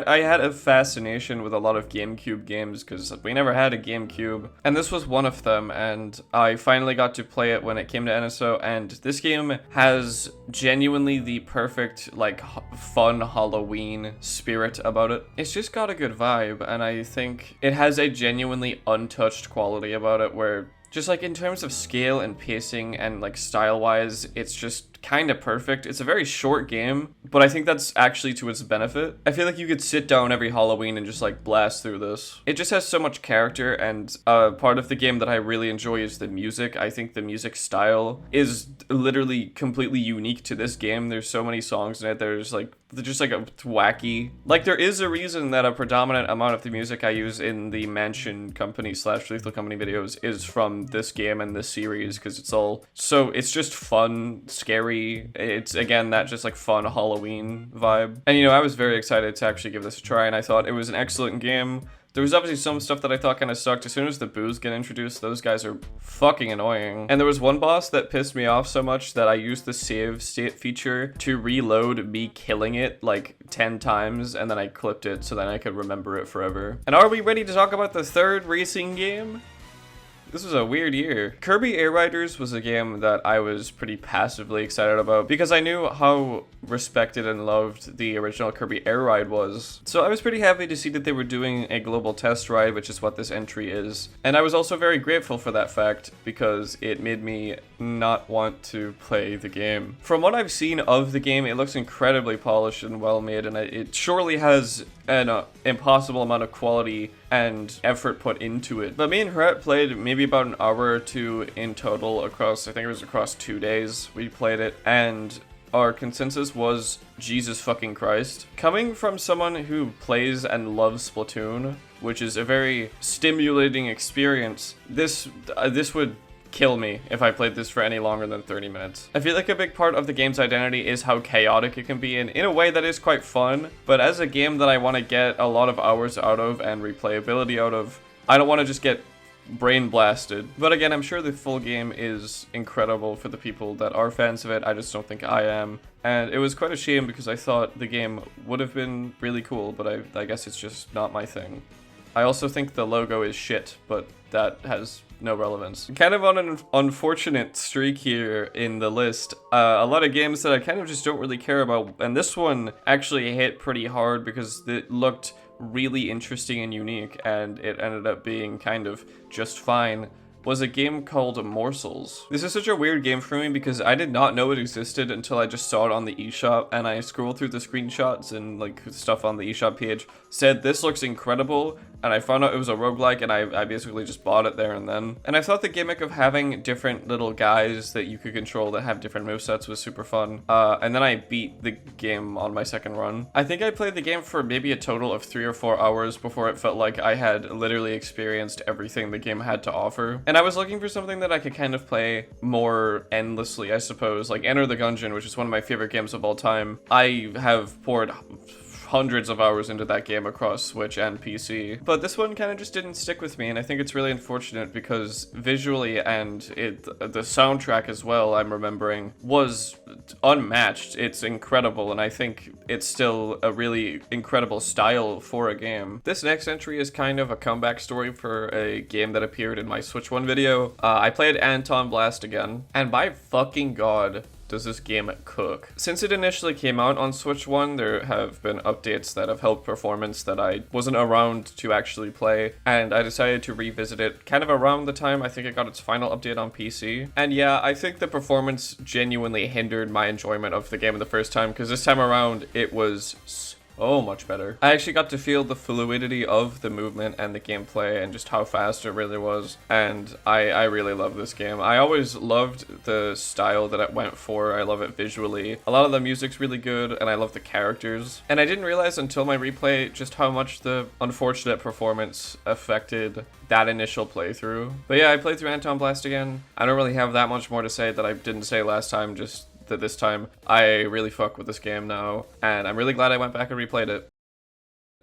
I had a fascination with a lot of GameCube games because we never had a GameCube, and this was one of them, and I finally got to play it when it came to NSO, and this game has genuinely the perfect, like, fun Halloween spirit about it. It's just got a good vibe, and I think it has a genuinely untouched quality about it where just like in terms of scale and pacing and like style-wise, it's just kind of perfect. It's a very short game, but I think that's actually to its benefit. I feel like you could sit down every Halloween and just like blast through this. It just has so much character, and part of the game that I really enjoy is the music. I think the music style is literally completely unique to this game. There's so many songs in it. There's like, they're just like a wacky. Like there is a reason that a predominant amount of the music I use in the Mansion Company / Lethal Company videos is from this game and this series, because it's all so, it's just fun, scary. It's again that just like fun Halloween vibe. And you know, I was very excited to actually give this a try, and I thought it was an excellent game. There was obviously some stuff that I thought kind of sucked. As soon as the boos get introduced, those guys are fucking annoying. And there was one boss that pissed me off so much that I used the save state feature to reload me killing it like 10 times, and then I clipped it so then I could remember it forever. And are we ready to talk about the third racing game? This was a weird year. Kirby Air Riders was a game that I was pretty passively excited about because I knew how respected and loved the original Kirby Air Ride was. So I was pretty happy to see that they were doing a global test ride, which is what this entry is. And I was also very grateful for that fact because it made me not want to play the game. From what I've seen of the game, it looks incredibly polished and well made, and it surely has an impossible amount of quality and effort put into it. But me and Hret played maybe about an hour or two in total across, I think it was across 2 days we played it, and our consensus was Jesus fucking Christ. Coming from someone who plays and loves Splatoon, which is a very stimulating experience, this would kill me if I played this for any longer than 30 minutes. I feel like a big part of the game's identity is how chaotic it can be, and in a way that is quite fun, but as a game that I want to get a lot of hours out of and replayability out of, I don't want to just get brain blasted. But again, I'm sure the full game is incredible for the people that are fans of it. I just don't think I am. And it was quite a shame because I thought the game would have been really cool, but I guess it's just not my thing. I also think the logo is shit, but that has no relevance. Kind of on an unfortunate streak here in the list. A lot of games that I kind of just don't really care about, and this one actually hit pretty hard because it looked really interesting and unique, and it ended up being kind of just fine, was a game called Morsels. This is such a weird game for me because I did not know it existed until I just saw it on the eShop, and I scrolled through the screenshots and like stuff on the eShop page, said this looks incredible, and I found out it was a roguelike, and I basically just bought it there and then. And I thought the gimmick of having different little guys that you could control that have different movesets was super fun. And then I beat the game on my second run. I think I played the game for maybe a total of 3 or 4 hours before it felt like I had literally experienced everything the game had to offer. And I was looking for something that I could kind of play more endlessly, I suppose. Like Enter the Gungeon, which is one of my favorite games of all time. I have poured hundreds of hours into that game across Switch and PC. But this one kind of just didn't stick with me, and I think it's really unfortunate because visually and the soundtrack as well, I'm remembering, was unmatched. It's incredible, and I think it's still a really incredible style for a game. This next entry is kind of a comeback story for a game that appeared in my Switch 1 video. I played ANTONBLAST again, and by fucking god, does this game cook. Since it initially came out on Switch 1, there have been updates that have helped performance that I wasn't around to actually play, and I decided to revisit it kind of around the time I think it got its final update on PC. And yeah, I think the performance genuinely hindered my enjoyment of the game the first time, because this time around it was so much better. I actually got to feel the fluidity of the movement and the gameplay and just how fast it really was, and I really love this game. I always loved the style that it went for. I love it visually. A lot of the music's really good, and I love the characters. And I didn't realize until my replay just how much the unfortunate performance affected that initial playthrough. But yeah, I played through ANTONBLAST again. I don't really have that much more to say that I didn't say last time, just that this time I really fuck with this game now, and I'm really glad I went back and replayed it.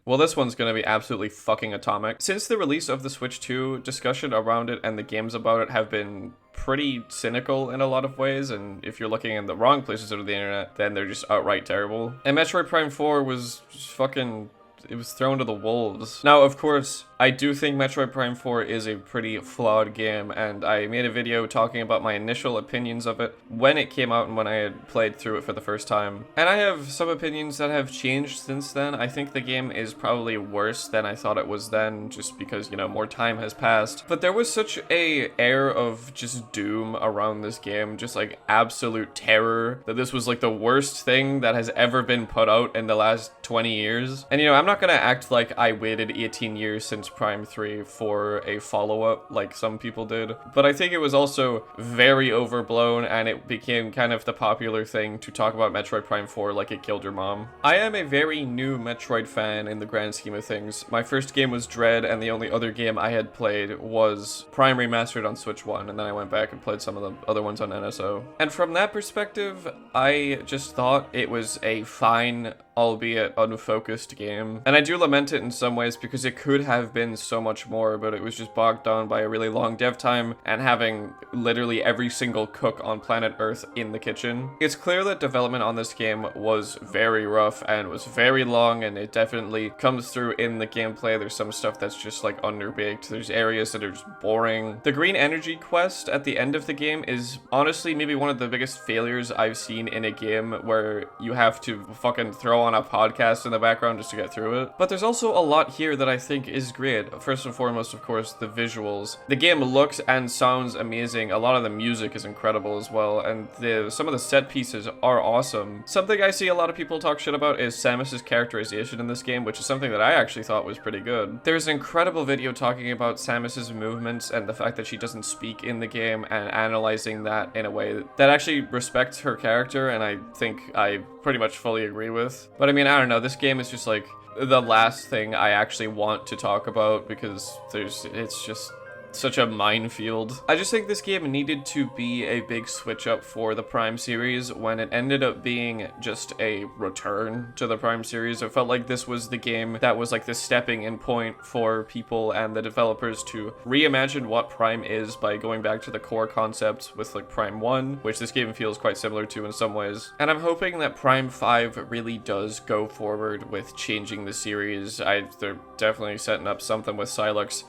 Well, this one's gonna be absolutely fucking atomic. Since the release of the Switch 2, discussion around it and the games about it have been pretty cynical in a lot of ways, and if you're looking in the wrong places of the internet, then they're just outright terrible. And Metroid Prime 4 was just fucking, it was thrown to the wolves. Now, of course, I do think Metroid Prime 4 is a pretty flawed game, and I made a video talking about my initial opinions of it when it came out and when I had played through it for the first time. And I have some opinions that have changed since then. I think the game is probably worse than I thought it was then, just because, you know, more time has passed. But there was such a air of just doom around this game, just like absolute terror, that this was like the worst thing that has ever been put out in the last 20 years. And, you know, I'm not gonna act like I waited 18 years since Prime 3 for a follow-up like some people did, but I think it was also very overblown, and it became kind of the popular thing to talk about Metroid Prime 4 like it killed your mom. I am a very new Metroid fan in the grand scheme of things. My first game was Dread, and the only other game I had played was Prime Remastered on Switch 1, and then I went back and played some of the other ones on NSO. And from that perspective, I just thought it was a fine, albeit unfocused game. And I do lament it in some ways because it could have been so much more, but it was just bogged down by a really long dev time and having literally every single cook on planet Earth in the kitchen. It's clear that development on this game was very rough and was very long, and it definitely comes through in the gameplay. There's some stuff that's just like underbaked. There's areas that are just boring. The green energy quest at the end of the game is honestly maybe one of the biggest failures I've seen in a game, where you have to fucking throw on a podcast in the background just to get through it. But there's also a lot here that I think is great. First and foremost, of course, the visuals. The game looks and sounds amazing. A lot of the music is incredible as well, and some of the set pieces are awesome. Something I see a lot of people talk shit about is Samus's characterization in this game, which is something that I actually thought was pretty good. There's an incredible video talking about Samus's movements and the fact that she doesn't speak in the game, and analyzing that in a way that actually respects her character, and I think I pretty much fully agree with. But I mean, I don't know, this game is just like the last thing I actually want to talk about, because it's just such a minefield. I just think this game needed to be a big switch up for the Prime series when it ended up being just a return to the Prime series. It felt like this was the game that was like the stepping in point for people and the developers to reimagine what Prime is by going back to the core concepts with like Prime 1, which this game feels quite similar to in some ways. And I'm hoping that Prime 5 really does go forward with changing the series. They're definitely setting up something with Silux.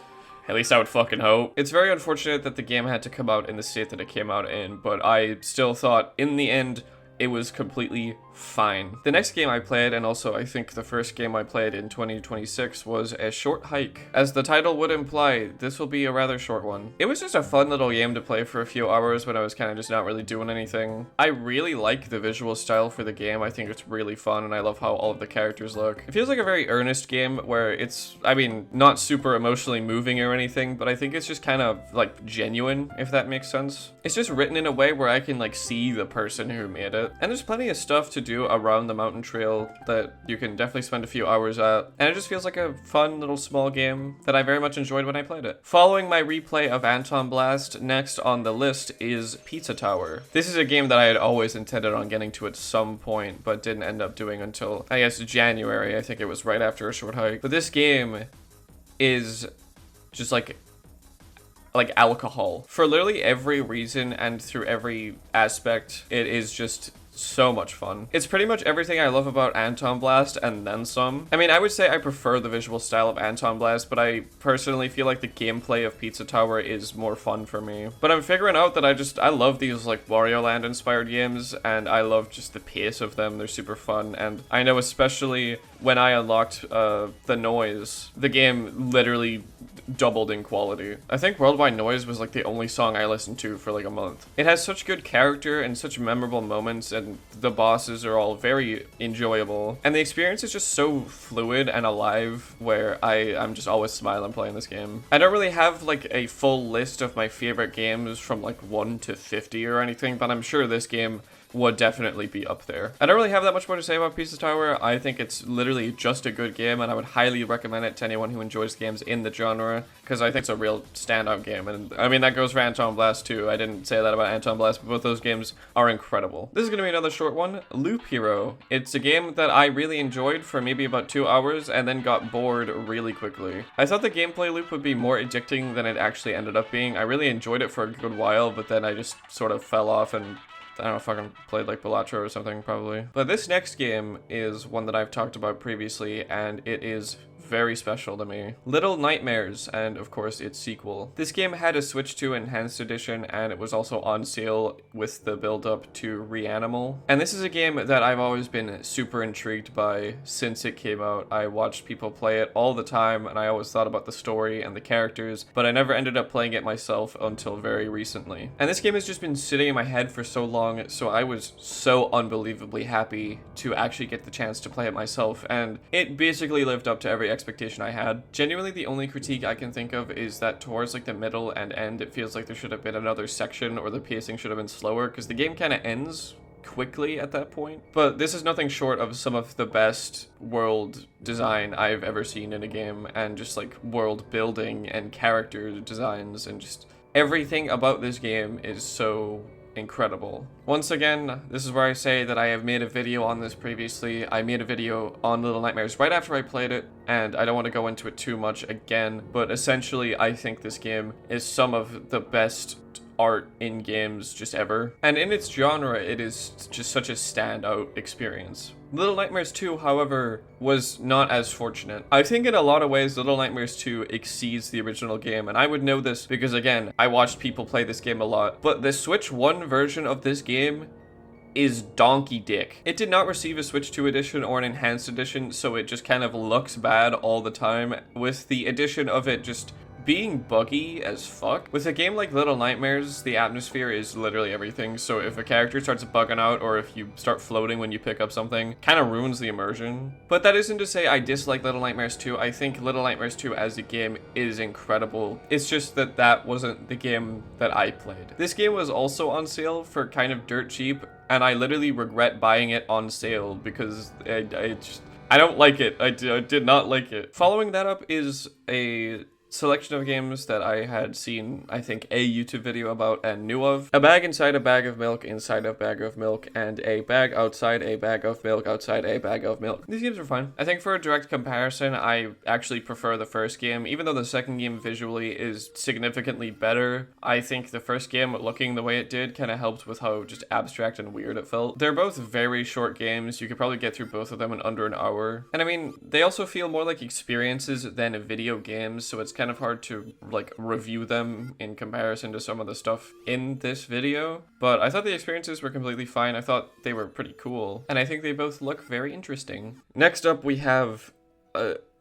At least I would fucking hope. It's very unfortunate that the game had to come out in the state that it came out in, but I still thought, in the end, it was completely fine. The next game I played, and also I think the first game I played in 2026, was A Short Hike. As the title would imply, this will be a rather short one. It was just a fun little game to play for a few hours when I was kind of just not really doing anything. I really like the visual style for the game. I think it's really fun, and I love how all of the characters look. It feels like a very earnest game where it's, I mean, not super emotionally moving or anything, but I think it's just kind of like genuine, if that makes sense. It's just written in a way where I can like see the person who made it. And there's plenty of stuff to do around the mountain trail that you can definitely spend a few hours at. And it just feels like a fun little small game that I very much enjoyed when I played it. Following my replay of ANTONBLAST, next on the list is Pizza Tower. This is a game that I had always intended on getting to at some point, but didn't end up doing until, I guess, January. I think it was right after A Short Hike. But this game is just like alcohol. For literally every reason and through every aspect, it is just so much fun. It's pretty much everything I love about ANTONBLAST and then some. I mean, I would say I prefer the visual style of ANTONBLAST, but I personally feel like the gameplay of Pizza Tower is more fun for me. But I'm figuring out that I love these like Wario Land inspired games, and I love just the pace of them. They're super fun, and I know especially when I unlocked the noise, the game literally doubled in quality. I think Worldwide Noise was like the only song I listened to for like a month. It has such good character and such memorable moments, and the bosses are all very enjoyable. And the experience is just so fluid and alive where I'm just always smiling playing this game. I don't really have like a full list of my favorite games from like 1 to 50 or anything, but I'm sure this game would definitely be up there. I don't really have that much more to say about Pizza Tower. I think it's literally just a good game, and I would highly recommend it to anyone who enjoys games in the genre, because I think it's a real standout game. And I mean, that goes for ANTONBLAST too. I didn't say that about ANTONBLAST, but both those games are incredible. This is gonna be another short one, Loop Hero. It's a game that I really enjoyed for maybe about 2 hours and then got bored really quickly. I thought the gameplay loop would be more addicting than it actually ended up being. I really enjoyed it for a good while, but then I just sort of fell off and I don't know, fucking played like Balatro or something probably. But this next game is one that I've talked about previously, and it is very special to me. Little Nightmares, and of course its sequel. This game had a Switch 2 Enhanced Edition, and it was also on sale with the build-up to REANIMAL. And this is a game that I've always been super intrigued by since it came out. I watched people play it all the time, and I always thought about the story and the characters, but I never ended up playing it myself until very recently. And this game has just been sitting in my head for so long, so I was so unbelievably happy to actually get the chance to play it myself, and it basically lived up to every expectation I had. Genuinely, the only critique I can think of is that towards like the middle and end, it feels like there should have been another section, or the pacing should have been slower, because the game kind of ends quickly at that point. But this is nothing short of some of the best world design I've ever seen in a game, and just like world building and character designs, and just everything about this game is so incredible. Once again, this is where I say that I have made a video on this previously. I made a video on Little Nightmares right after I played it, and I don't want to go into it too much again, but essentially I think this game is some of the best art in games just ever. And in its genre, it is just such a standout experience. Little Nightmares 2, however, was not as fortunate. I think in a lot of ways, Little Nightmares 2 exceeds the original game, and I would know this because, again, I watched people play this game a lot. But the Switch 1 version of this game is donkey dick. It did not receive a Switch 2 edition or an enhanced edition, so it just kind of looks bad all the time, with the addition of it just being buggy as fuck. With a game like Little Nightmares, the atmosphere is literally everything, so if a character starts bugging out, or if you start floating when you pick up something, kind of ruins the immersion. But that isn't to say I dislike Little Nightmares 2. I think Little Nightmares 2 as a game is incredible. It's just that that wasn't the game that I played. This game was also on sale for kind of dirt cheap, and I literally regret buying it on sale because I don't like it. I did not like it. Following that up is a selection of games that I had seen, I think, a YouTube video about and knew of. A bag inside a bag of milk inside a bag of milk, and a bag outside a bag of milk outside a bag of milk. These games are fun. I think for a direct comparison, I actually prefer the first game. Even though the second game visually is significantly better, I think the first game, looking the way it did, kind of helped with how just abstract and weird it felt. They're both very short games. You could probably get through both of them in under an hour. And I mean, they also feel more like experiences than video games, so it's kind of hard to like review them in comparison to some of the stuff in this video, but I thought the experiences were completely fine. I thought they were pretty cool, and I think they both look very interesting. Next up, we have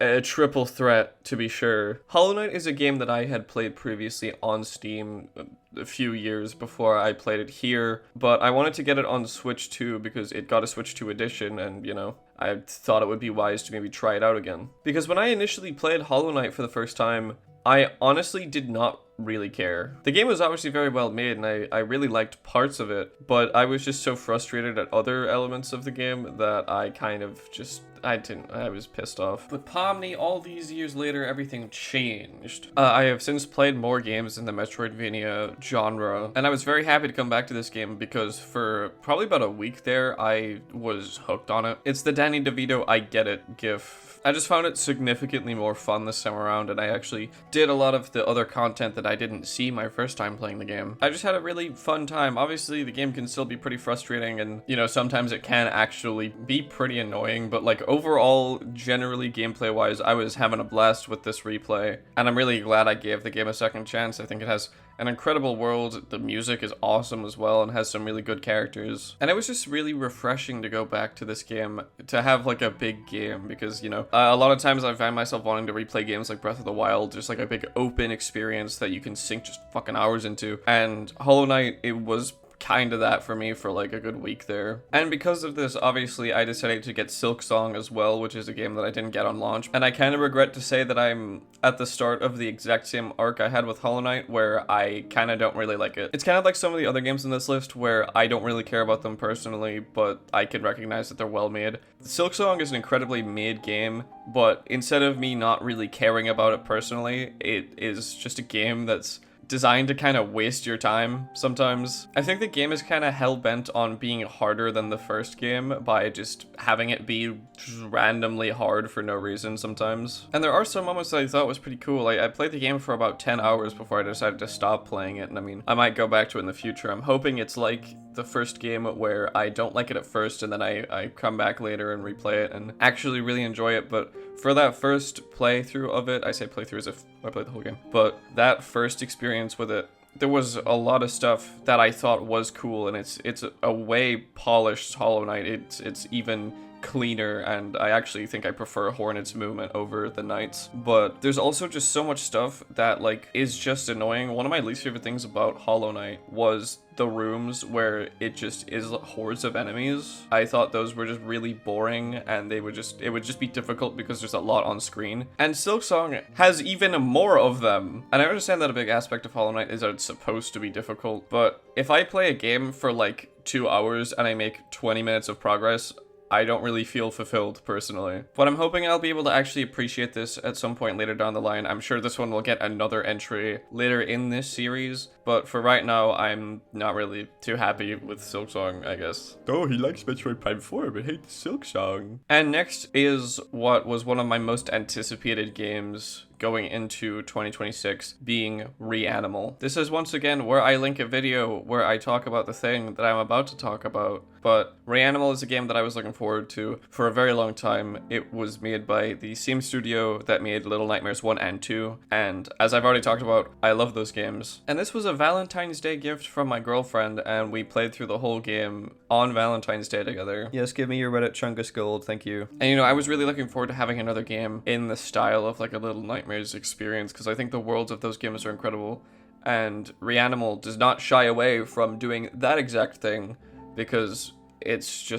a triple threat, to be sure. Hollow Knight is a game that I had played previously on Steam a few years before I played it here, but I wanted to get it on Switch 2 because it got a Switch 2 edition, and, you know, I thought it would be wise to maybe try it out again. Because when I initially played Hollow Knight for the first time, I honestly did not really care. The game was obviously very well made, and I really liked parts of it, but I was just so frustrated at other elements of the game that I kind of just, I was pissed off. But Pomni, all these years later, everything changed. I have since played more games in the Metroidvania genre, and I was very happy to come back to this game because for probably about a week there, I was hooked on it. It's the Danny DeVito I get it gif. I just found it significantly more fun this time around, and I actually did a lot of the other content that I didn't see my first time playing the game. I just had a really fun time. Obviously, the game can still be pretty frustrating, and, you know, sometimes it can actually be pretty annoying, but, like, overall, generally gameplay-wise, I was having a blast with this replay, and I'm really glad I gave the game a second chance. I think it has an incredible world, the music is awesome as well, and has some really good characters. And it was just really refreshing to go back to this game, to have like a big game, because, you know, a lot of times I find myself wanting to replay games like Breath of the Wild, just like a big open experience that you can sink just fucking hours into. And Hollow Knight, it was kind of that for me for like a good week there. And because of this, obviously, I decided to get Silksong as well, which is a game that I didn't get on launch. And I kind of regret to say that I'm at the start of the exact same arc I had with Hollow Knight, where I kind of don't really like it. It's kind of like some of the other games in this list where I don't really care about them personally, but I can recognize that they're well made. Silksong is an incredibly made game, but instead of me not really caring about it personally, it is just a game that's designed to kind of waste your time sometimes. I think the game is kind of hell-bent on being harder than the first game by just having it be just randomly hard for no reason sometimes. And there are some moments that I thought was pretty cool. I played the game for about 10 hours before I decided to stop playing it, and I mean, I might go back to it in the future. I'm hoping it's like the first game where I don't like it at first and then I come back later and replay it and actually really enjoy it. But for that first playthrough of it, I say playthrough as if I played the whole game, but that first experience with it, there was a lot of stuff that I thought was cool, and it's a way polished Hollow Knight. It's even cleaner, and I actually think I prefer Hornet's movement over the Knight's. But there's also just so much stuff that like is just annoying. One of my least favorite things about Hollow Knight was the rooms where it just is hordes of enemies. I thought those were just really boring, and it would just be difficult because there's a lot on screen. And Silksong has even more of them. And I understand that a big aspect of Hollow Knight is that it's supposed to be difficult, but if I play a game for like 2 hours and I make 20 minutes of progress, I don't really feel fulfilled personally. But I'm hoping I'll be able to actually appreciate this at some point later down the line. I'm sure this one will get another entry later in this series, but for right now, I'm not really too happy with Silksong, I guess. Oh, he likes Metroid Prime 4, but hates Silksong. And next is what was one of my most anticipated games going into 2026, being REANIMAL. This is once again where I link a video where I talk about the thing that I'm about to talk about, but REANIMAL is a game that I was looking forward to for a very long time. It was made by the same studio that made Little Nightmares 1 and 2, and as I've already talked about, I love those games. And this was a Valentine's Day gift from my girlfriend, and we played through the whole game on Valentine's Day together. Yes, give me your Reddit Chungus Gold, thank you. And you know, I was really looking forward to having another game in the style of like a Little Nightmares experience, because I think the worlds of those games are incredible, and REANIMAL does not shy away from doing that exact thing, because it's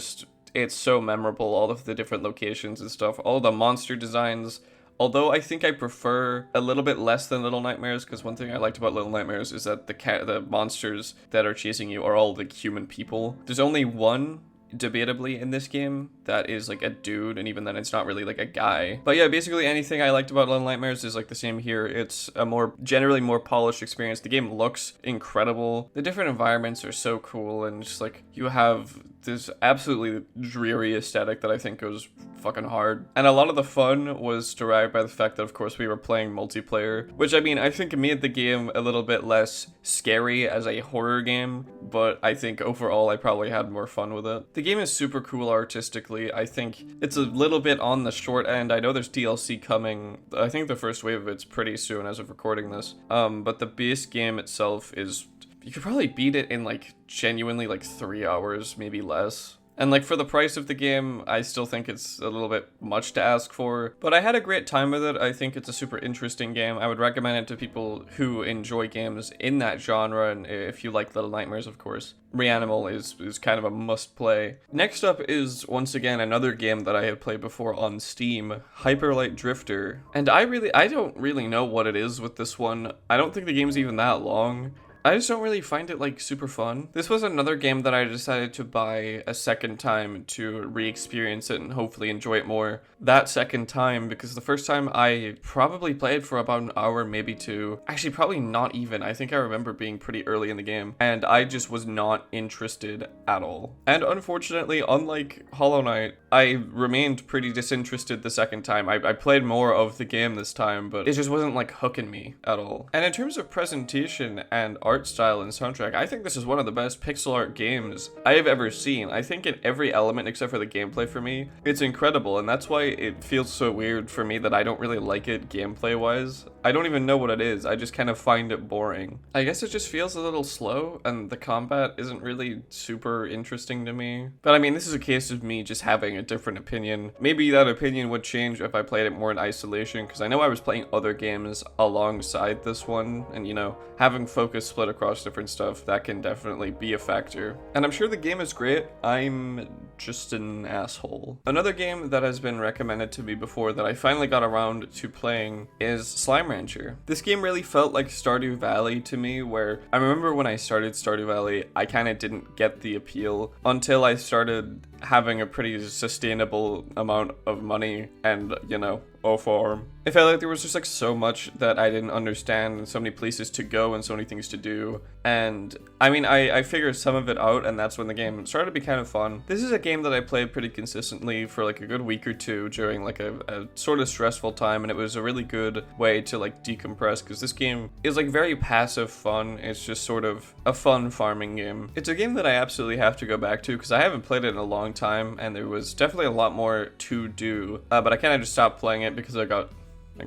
so memorable, all of the different locations and stuff, all the monster designs. Although I think I prefer a little bit less than Little Nightmares, because one thing I liked about Little Nightmares is that the monsters that are chasing you are all like human people. There's only one, debatably, in this game that is like a dude, and even then it's not really like a guy. But yeah, basically anything I liked about Little Nightmares is like the same here. It's a generally more polished experience. The game looks incredible. The different environments are so cool, and just like you have this absolutely dreary aesthetic that I think goes fucking hard. And a lot of the fun was derived by the fact that, of course, we were playing multiplayer, which, I mean, I think made the game a little bit less scary as a horror game, but I think overall I probably had more fun with it. The game is super cool artistically. I think it's a little bit on the short end. I know there's DLC coming. I think the first wave of it's pretty soon as of recording this. But the base game itself is, you could probably beat it in like genuinely like 3 hours, maybe less. And like for the price of the game, I still think it's a little bit much to ask for, but I had a great time with it. I think it's a super interesting game. I would recommend it to people who enjoy games in that genre, and if you like Little Nightmares, of course. REANIMAL is kind of a must play. Next up is, once again, another game that I have played before on Steam, Hyper Light Drifter. And I don't really know what it is with this one. I don't think the game's even that long. I just don't really find it like super fun. This was another game that I decided to buy a second time to re-experience it and hopefully enjoy it more that second time, because the first time I probably played for about an hour, maybe two. Actually, probably not even. I think I remember being pretty early in the game and I just was not interested at all. And unfortunately, unlike Hollow Knight, I remained pretty disinterested the second time. I played more of the game this time, but it just wasn't like hooking me at all. And in terms of presentation and art style and soundtrack, I think this is one of the best pixel art games I have ever seen. I think in every element except for the gameplay for me, it's incredible, and that's why it feels so weird for me that I don't really like it gameplay wise. I don't even know what it is, I just kind of find it boring. I guess it just feels a little slow, and the combat isn't really super interesting to me. But I mean, this is a case of me just having a different opinion. Maybe that opinion would change if I played it more in isolation, because I know I was playing other games alongside this one, and you know, having focus split across different stuff, that can definitely be a factor. And I'm sure the game is great, I'm just an asshole. Another game that has been recommended to me before that I finally got around to playing is Slime Rancher. This game really felt like Stardew Valley to me, where I remember when I started Stardew Valley, I kind of didn't get the appeal until I started having a pretty sustainable amount of money and, you know, a farm. It felt like there was just like so much that I didn't understand and so many places to go and so many things to do. And I mean, I figured some of it out, and that's when the game started to be kind of fun. This is a game that I played pretty consistently for like a good week or two during like a sort of stressful time, and it was a really good way to like decompress, because this game is like very passive fun. It's just sort of a fun farming game. It's a game that I absolutely have to go back to because I haven't played it in a long time, and there was definitely a lot more to do, but I kind of just stopped playing it because I got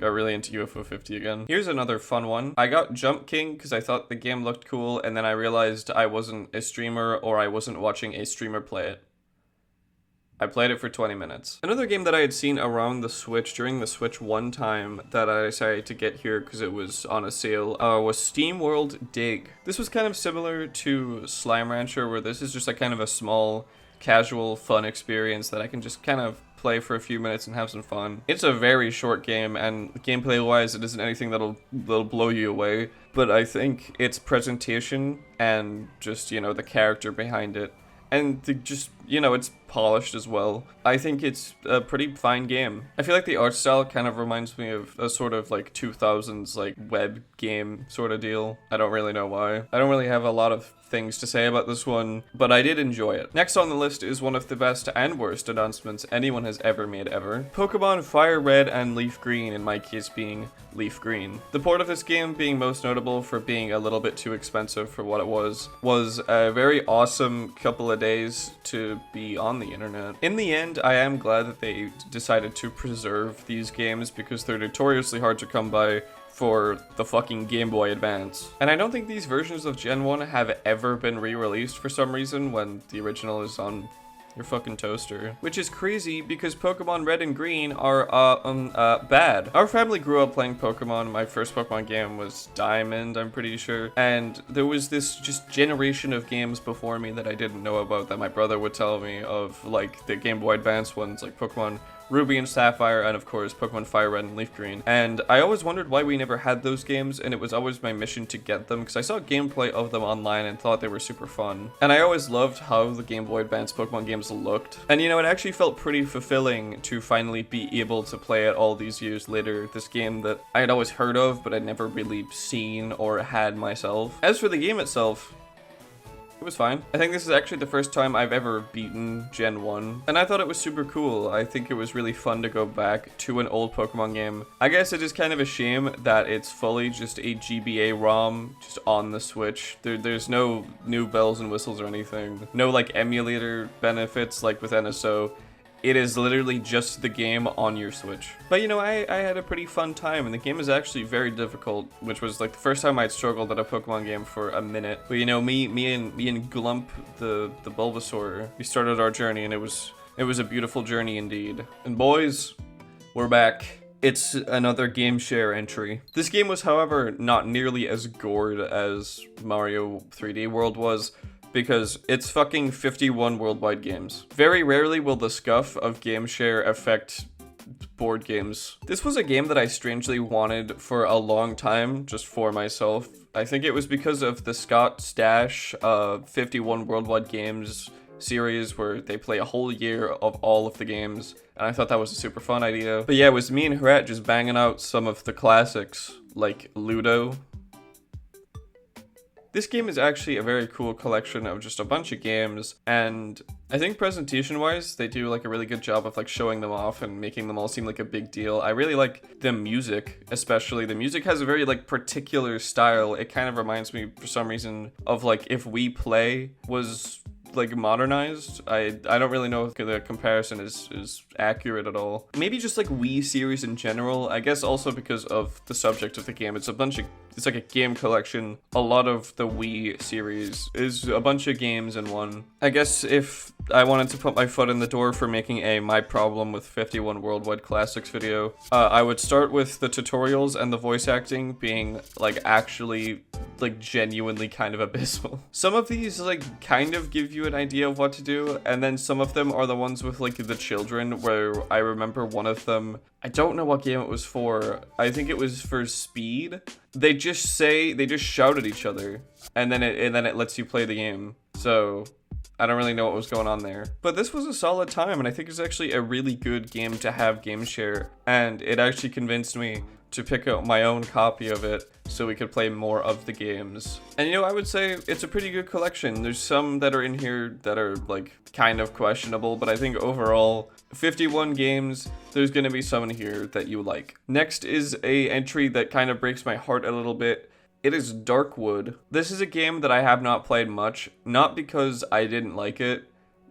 really into UFO 50 again. Here's another fun one. I got Jump King because I thought the game looked cool, and then I realized I wasn't a streamer, or I wasn't watching a streamer play it. I played it for 20 minutes. Another game that I had seen around the Switch during the Switch one time that I decided to get here because it was on a sale was SteamWorld Dig. This was kind of similar to Slime Rancher, where this is just like kind of a small, casual, fun experience that I can just kind of play for a few minutes and have some fun. It's a very short game, and gameplay wise it isn't anything that'll blow you away, but I think its presentation and just, you know, the character behind it, and just, you know, it's polished as well. I think it's a pretty fine game. I feel like the art style kind of reminds me of a sort of like 2000s like web game sort of deal. I don't really know why. I don't really have a lot of things to say about this one, but I did enjoy it. Next on the list is one of the best and worst announcements anyone has ever made ever. Pokemon Fire Red and Leaf Green, in my case being Leaf Green. The port of this game being most notable for being a little bit too expensive for what it was a very awesome couple of days to be on the internet. In the end, I am glad that they decided to preserve these games because they're notoriously hard to come by for the fucking Game Boy Advance. And I don't think these versions of Gen 1 have ever been re-released for some reason when the original is on your fucking toaster. Which is crazy because Pokemon Red and Green are, bad. Our family grew up playing Pokemon. My first Pokemon game was Diamond, I'm pretty sure. And there was this just generation of games before me that I didn't know about that my brother would tell me of, like the Game Boy Advance ones, like Pokemon Ruby and Sapphire, and of course Pokemon Fire Red and Leaf Green. And I always wondered why we never had those games, and it was always my mission to get them because I saw gameplay of them online and thought they were super fun. And I always loved how the Game Boy Advance Pokemon games looked. And you know, it actually felt pretty fulfilling to finally be able to play it all these years later, this game that I had always heard of but I'd never really seen or had myself. As for the game itself, It was fine. I think this is actually the first time I've ever beaten Gen 1, and I thought it was super cool. I think it was really fun to go back to an old Pokemon game. I guess it is kind of a shame that it's fully just a GBA ROM just on the Switch. There's no new bells and whistles or anything. No like emulator benefits like with NSO. It is literally just the game on your Switch. But you know, I had a pretty fun time, and the game is actually very difficult, which was like the first time I'd struggled at a Pokemon game for a minute. But you know, me and Glump, the Bulbasaur, we started our journey, and it was a beautiful journey indeed. And boys, we're back. It's another game share entry. This game was, however, not nearly as gored as Mario 3D World was, because it's fucking 51 worldwide games. Very rarely will the scuff of game share affect board games. This was a game that I strangely wanted for a long time, just for myself. I think it was because of the Scott Stash 51 worldwide games series where they play a whole year of all of the games, and I thought that was a super fun idea. But yeah, it was me and Harat just banging out some of the classics, like Ludo. This game is actually a very cool collection of just a bunch of games, and I think presentation-wise, they do like a really good job of like showing them off and making them all seem like a big deal. I really like the music, especially. The music has a very like particular style. It kind of reminds me for some reason of like if We Play was like modernized. I don't really know if the comparison is accurate at all. Maybe just like Wii series in general. I guess also because of the subject of the game. It's like a game collection. A lot of the Wii series is a bunch of games in one. I guess if I wanted to put my foot in the door for making a My Problem with 51 Worldwide Classics video, I would start with the tutorials and the voice acting being like actually like genuinely kind of abysmal. Some of these like kind of give you an idea of what to do, and then some of them are the ones with like the children, where I remember one of them, I don't know what game it was for. I think it was for Speed. They just shout at each other, and then it lets you play the game. So I don't really know what was going on there. But this was a solid time, and I think it's actually a really good game to have game share, and it actually convinced me to pick up my own copy of it so we could play more of the games. And you know, I would say it's a pretty good collection. There's some that are in here that are like kind of questionable, but I think overall 51 games, there's gonna be some in here that you like. Next is a entry that kind of breaks my heart a little bit. It is Darkwood. This is a game that I have not played much, not because I didn't like it,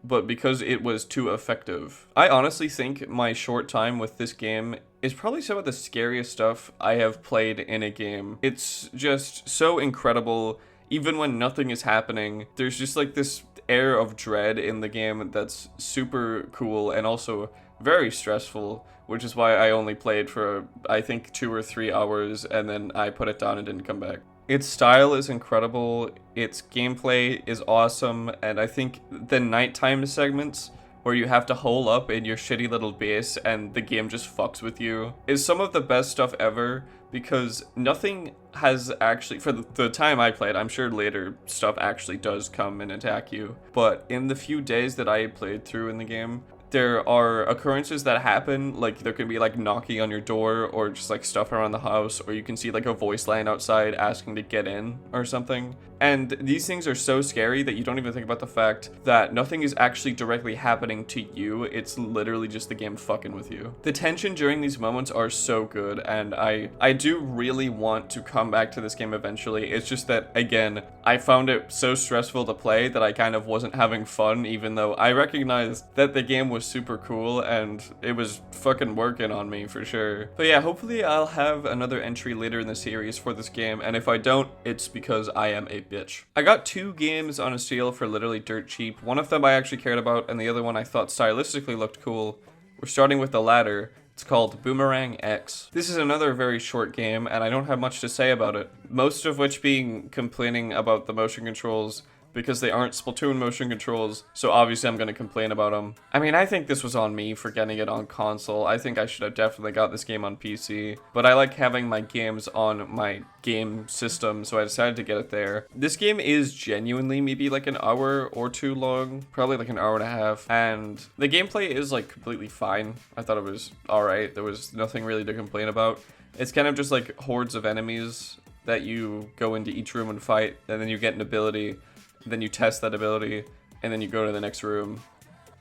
but because it was too effective. I honestly think my short time with this game is probably some of the scariest stuff I have played in a game. It's just so incredible, even when nothing is happening. There's just like this air of dread in the game that's super cool and also very stressful, which is why I only played for, I think, 2 or 3 hours, and then I put it down and didn't come back. Its style is incredible, its gameplay is awesome, and I think the nighttime segments where you have to hole up in your shitty little base and the game just fucks with you is some of the best stuff ever, because nothing has actually, for the time I played, I'm sure later stuff actually does come and attack you, but in the few days that I played through in the game, there are occurrences that happen, like there can be like knocking on your door or just like stuff around the house, or you can see like a voice line outside asking to get in or something. And these things are so scary that you don't even think about the fact that nothing is actually directly happening to you. It's literally just the game fucking with you. The tension during these moments are so good, and I do really want to come back to this game eventually. It's just that, again, I found it so stressful to play that I kind of wasn't having fun, even though I recognized that the game was super cool and it was fucking working on me for sure. But yeah, hopefully I'll have another entry later in the series for this game, and if I don't, it's because I am a bitch. I got 2 games on a sale for literally dirt cheap. One of them I actually cared about, and the other one I thought stylistically looked cool. We're starting with the latter. It's called Boomerang X. This is another very short game, and I don't have much to say about it. Most of which being complaining about the motion controls, because they aren't Splatoon motion controls, so obviously I'm going to complain about them. I mean, I think this was on me for getting it on console. I think I should have definitely got this game on PC, but I like having my games on my game system, so I decided to get it there. This game is genuinely maybe like an hour or 2 long, probably like an hour and a half, and the gameplay is like completely fine. I thought it was alright. There was nothing really to complain about. It's kind of just like hordes of enemies that you go into each room and fight, and then you get an ability. then you test that ability, and then you go to the next room,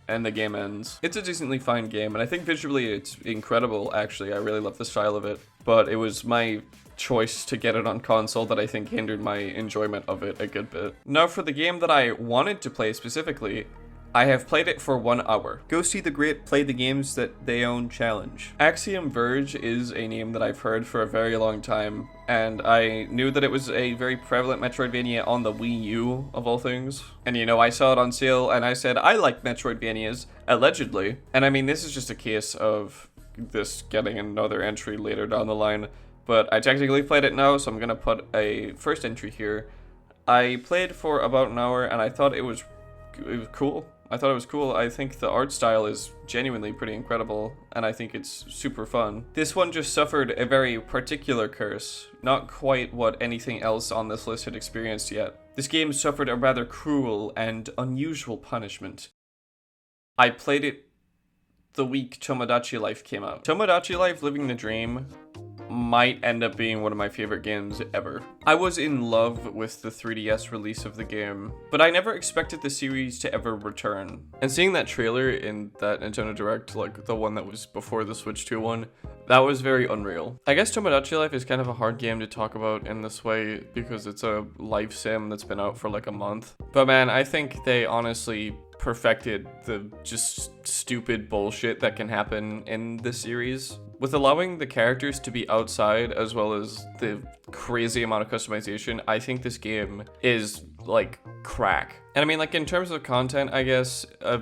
and the game ends. It's a decently fine game, and I think visually it's incredible, actually. I really love the style of it, but it was my choice to get it on console that I think hindered my enjoyment of it a good bit. Now for the game that I wanted to play specifically, I have played it for 1 hour. Go see the great Play the Games That They Own challenge. Axiom Verge is a name that I've heard for a very long time, and I knew that it was a very prevalent Metroidvania on the Wii U, of all things. And you know, I saw it on sale, and I said, I like Metroidvanias, allegedly. And I mean, this is just a case of this getting another entry later down the line, but I technically played it now, so I'm gonna put a first entry here. I played for about an hour, and I thought it was cool. I thought it was cool. I think the art style is genuinely pretty incredible, and I think it's super fun. This one just suffered a very particular curse, not quite what anything else on this list had experienced yet. This game suffered a rather cruel and unusual punishment. I played it the week Tomodachi Life came out. Tomodachi Life Living the Dream might end up being one of my favorite games ever. I was in love with the 3DS release of the game, but I never expected the series to ever return. And seeing that trailer in that Nintendo Direct, like the one that was before the Switch 2 one, that was very unreal. I guess Tomodachi Life is kind of a hard game to talk about in this way because it's a life sim that's been out for like a month. But man, I think they honestly perfected the just stupid bullshit that can happen in this series. With allowing the characters to be outside as well as the crazy amount of customization, I think this game is like crack. And I mean, like in terms of content, I guess a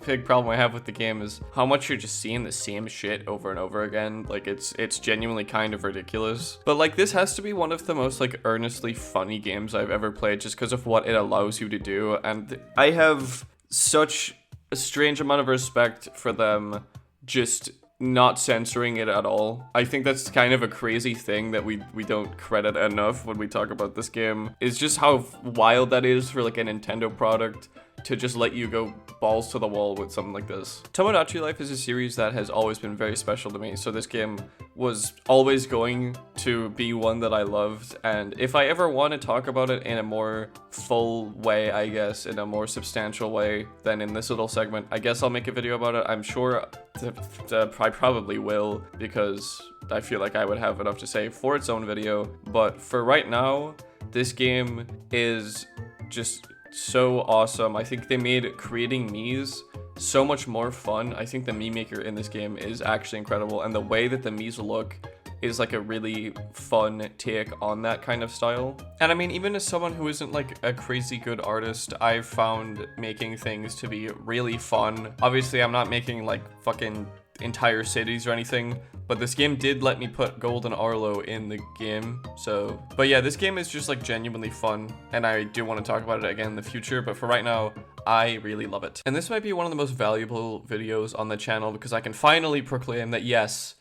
big problem I have with the game is how much you're just seeing the same shit over and over again. Like it's genuinely kind of ridiculous. But like this has to be one of the most like earnestly funny games I've ever played just because of what it allows you to do. And I have such a strange amount of respect for them just not censoring it at all. I think that's kind of a crazy thing that we don't credit enough when we talk about this game, is just how wild that is for like a Nintendo product to just let you go balls to the wall with something like this. Tomodachi Life is a series that has always been very special to me, so this game was always going to be one that I loved, and if I ever want to talk about it in a more full way, I guess, in a more substantial way than in this little segment, I guess I'll make a video about it. I'm sure I probably will, because I feel like I would have enough to say for its own video, but for right now, this game is just so awesome. I think they made creating Miis so much more fun. I think the Mii maker in this game is actually incredible, and the way that the Miis look is like a really fun take on that kind of style. And I mean, even as someone who isn't like a crazy good artist, I've found making things to be really fun. Obviously, I'm not making like fucking entire cities or anything, but this game did let me put Golden Arlo in the game, so. But yeah, this game is just like genuinely fun, and I do want to talk about it again in the future, but for right now, I really love it. And this might be one of the most valuable videos on the channel because I can finally proclaim that yes,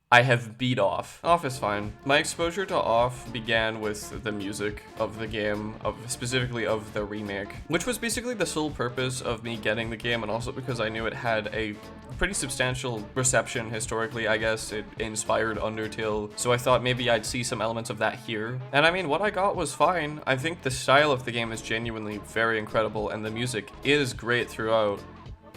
I have beat Off. Off is fine. My exposure to Off began with the music of the game, specifically of the remake, which was basically the sole purpose of me getting the game, and also because I knew it had a pretty substantial reception historically. I guess it inspired Undertale, so I thought maybe I'd see some elements of that here. And I mean, what I got was fine. I think the style of the game is genuinely very incredible, and the music is great throughout.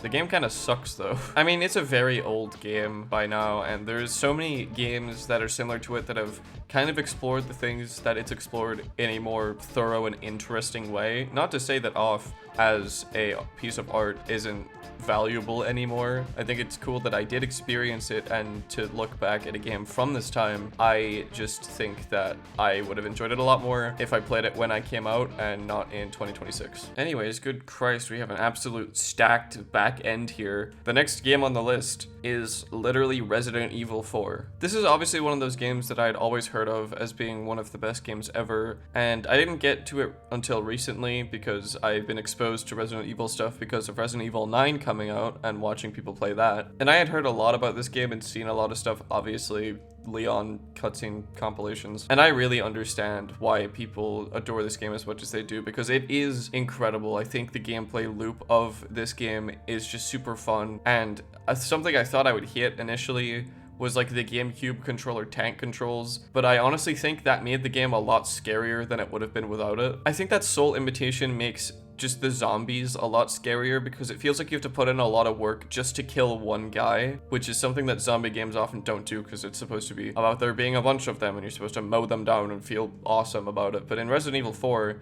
The game kind of sucks though. I mean, it's a very old game by now, and there's so many games that are similar to it that have kind of explored the things that it's explored in a more thorough and interesting way. Not to say that Off as a piece of art isn't valuable anymore. I think it's cool that I did experience it, and to look back at a game from this time, I just think that I would have enjoyed it a lot more if I played it when I came out and not in 2026. Anyways, good Christ, we have an absolute stacked back end here. The next game on the list is literally Resident Evil 4. This is obviously one of those games that I had always heard of as being one of the best games ever, and I didn't get to it until recently because I've been exposed to Resident Evil stuff because of Resident Evil 9 coming out and watching people play that. And I had heard a lot about this game and seen a lot of stuff, obviously Leon cutscene compilations, and I really understand why people adore this game as much as they do, because it is incredible. I think the gameplay loop of this game is just super fun, and something I thought I would hit initially was like the GameCube controller tank controls, but I honestly think that made the game a lot scarier than it would have been without it. I think that Soul Imitation makes just the zombies a lot scarier because it feels like you have to put in a lot of work just to kill one guy, which is something that zombie games often don't do because it's supposed to be about there being a bunch of them and you're supposed to mow them down and feel awesome about it. But in Resident Evil 4,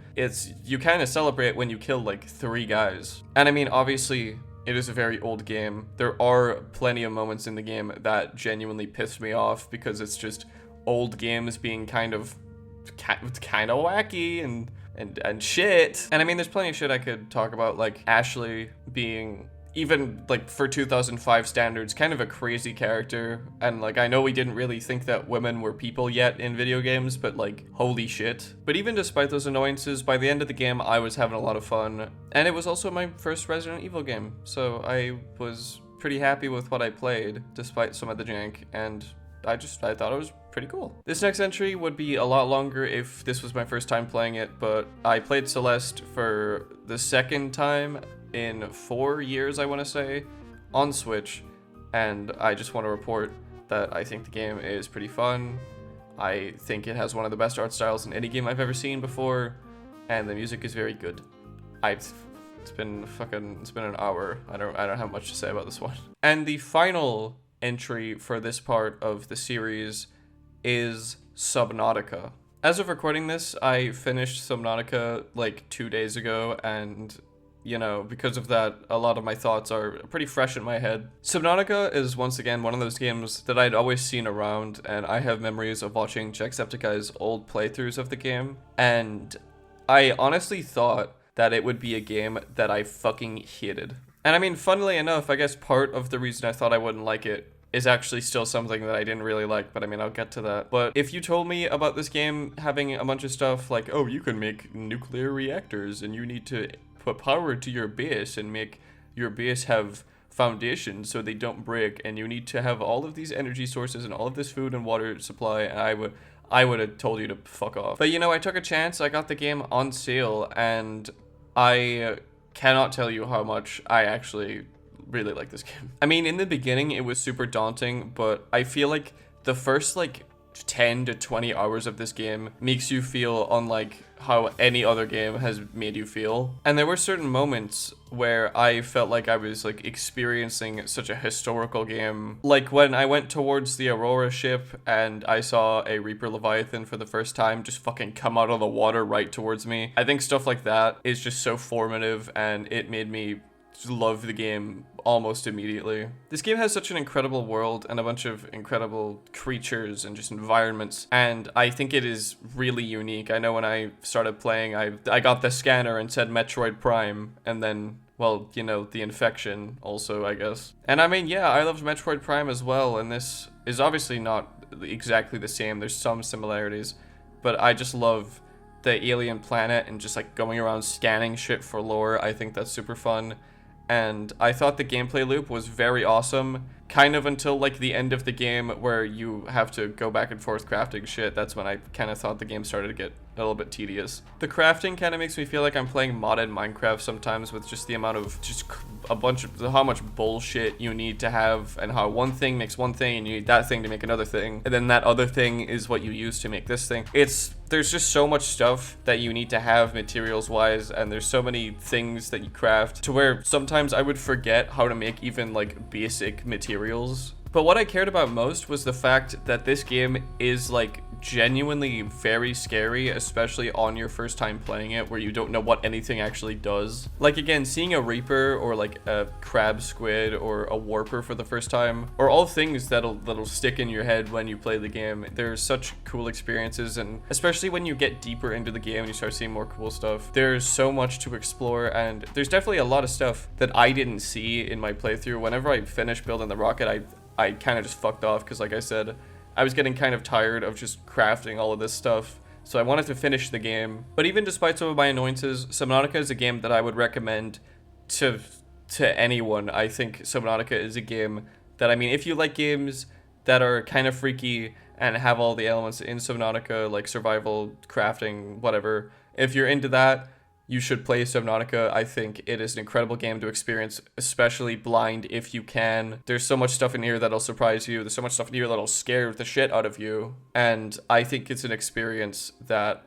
you kind of celebrate when you kill like 3 guys. And I mean, obviously, it is a very old game. There are plenty of moments in the game that genuinely pissed me off because it's just old games being kind of wacky and shit. And I mean, there's plenty of shit I could talk about, like Ashley being, even like for 2005 standards, kind of a crazy character. And like, I know we didn't really think that women were people yet in video games, but like, holy shit. But even despite those annoyances, by the end of the game, I was having a lot of fun. And it was also my first Resident Evil game. So I was pretty happy with what I played, despite some of the jank. And I thought it was pretty cool. This next entry would be a lot longer if this was my first time playing it, but I played Celeste for the second time in 4 years, I want to say, on Switch, and I just want to report that I think the game is pretty fun. I think it has one of the best art styles in any game I've ever seen before, and the music is very good. It's been an hour. I don't have much to say about this one. And the final entry for this part of the series is Subnautica. As of recording this, I finished Subnautica like 2 days ago, and you know, because of that, a lot of my thoughts are pretty fresh in my head. Subnautica is once again one of those games that I'd always seen around, and I have memories of watching Jacksepticeye's old playthroughs of the game, and I honestly thought that it would be a game that I fucking hated. And I mean, funnily enough, I guess part of the reason I thought I wouldn't like it is actually still something that I didn't really like, but I mean, I'll get to that. But if you told me about this game having a bunch of stuff like, oh, you can make nuclear reactors and you need to put power to your base and make your base have foundations so they don't break, and you need to have all of these energy sources and all of this food and water supply, and I would have told you to fuck off. But you know, I took a chance. I got the game on sale, and I cannot tell you how much I actually really like this game. I mean, in the beginning, it was super daunting, but I feel like the first like 10 to 20 hours of this game makes you feel unlike how any other game has made you feel. And there were certain moments where I felt like I was like experiencing such a historical game. Like when I went towards the Aurora ship and I saw a Reaper Leviathan for the first time just fucking come out of the water right towards me. I think stuff like that is just so formative, and it made me love the game almost immediately. This game has such an incredible world and a bunch of incredible creatures and just environments, and I think it is really unique. I know when I started playing, I got the scanner and said Metroid Prime, and then, well, you know, the infection also, I guess. And I mean, yeah, I loved Metroid Prime as well, and this is obviously not exactly the same. There's some similarities, but I just love the alien planet and just like going around scanning shit for lore. I think that's super fun. And I thought the gameplay loop was very awesome, kind of until like the end of the game where you have to go back and forth crafting shit. That's when I kind of thought the game started to get a little bit tedious. The crafting kind of makes me feel like I'm playing modded Minecraft sometimes, with just the amount of just a bunch of how much bullshit you need to have, and how one thing makes one thing and you need that thing to make another thing, and then that other thing is what you use to make this thing. There's just so much stuff that you need to have materials wise, and there's so many things that you craft to where sometimes I would forget how to make even like basic materials. But what I cared about most was the fact that this game is like genuinely very scary, especially on your first time playing it, where you don't know what anything actually does. Like, again, seeing a Reaper or like a crab squid or a Warper for the first time, or all things that'll stick in your head when you play the game. There's such cool experiences, and especially when you get deeper into the game and you start seeing more cool stuff, there's so much to explore, and there's definitely a lot of stuff that I didn't see in my playthrough. Whenever I finished building the rocket, I kind of just fucked off, because like I said, I was getting kind of tired of just crafting all of this stuff, so I wanted to finish the game. But even despite some of my annoyances, Subnautica is a game that I would recommend to anyone. I think Subnautica is a game that, I mean, if you like games that are kind of freaky and have all the elements in Subnautica, like survival, crafting, whatever, if you're into that, you should play Subnautica. I think it is an incredible game to experience, especially blind if you can. There's so much stuff in here that'll surprise you. There's so much stuff in here that'll scare the shit out of you. And I think it's an experience that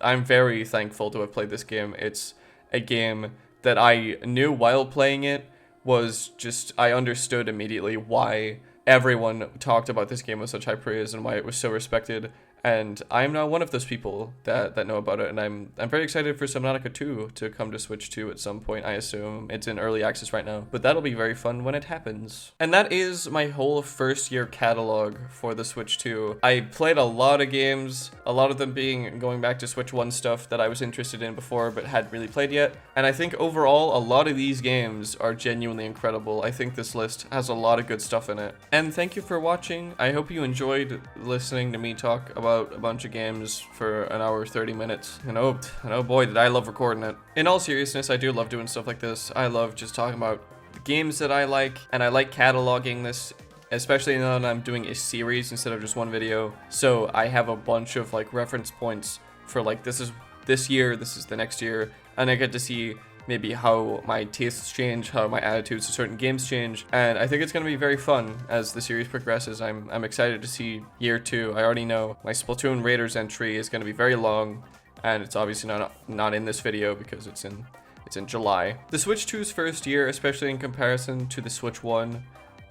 I'm very thankful to have played this game. It's a game that I knew while playing it I understood immediately why everyone talked about this game with such high praise and why it was so respected. And I'm now one of those people that know about it, and I'm very excited for Subnautica 2 to come to Switch 2 at some point, I assume. It's in early access right now, but that'll be very fun when it happens. And that is my whole first year catalog for the Switch 2. I played a lot of games, a lot of them being going back to Switch 1 stuff that I was interested in before but hadn't really played yet. And I think overall, a lot of these games are genuinely incredible. I think this list has a lot of good stuff in it. And thank you for watching. I hope you enjoyed listening to me talk about a bunch of games for an hour 30 minutes, and oh boy did I love recording it. In all seriousness, I do love doing stuff like this. I love just talking about the games that I like, and I like cataloging this, especially now that I'm doing a series instead of just one video. So I have a bunch of like reference points for like this is this year, this is the next year, and I get to see maybe how my tastes change, how my attitudes to certain games change, and I think it's going to be very fun as the series progresses. I'm excited to see year 2. I already know my Splatoon Raiders entry is going to be very long, and it's obviously not in this video because it's in July. The Switch 2's first year, especially in comparison to the Switch 1,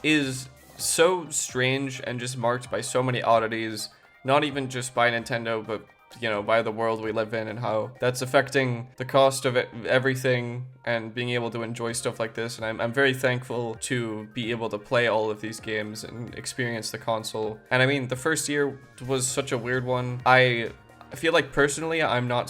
is so strange and just marked by so many oddities, not even just by Nintendo, but by the world we live in and how that's affecting the cost of everything and being able to enjoy stuff like this. And I'm very thankful to be able to play all of these games and experience the console. And I mean, the first year was such a weird one. I feel like personally, I'm not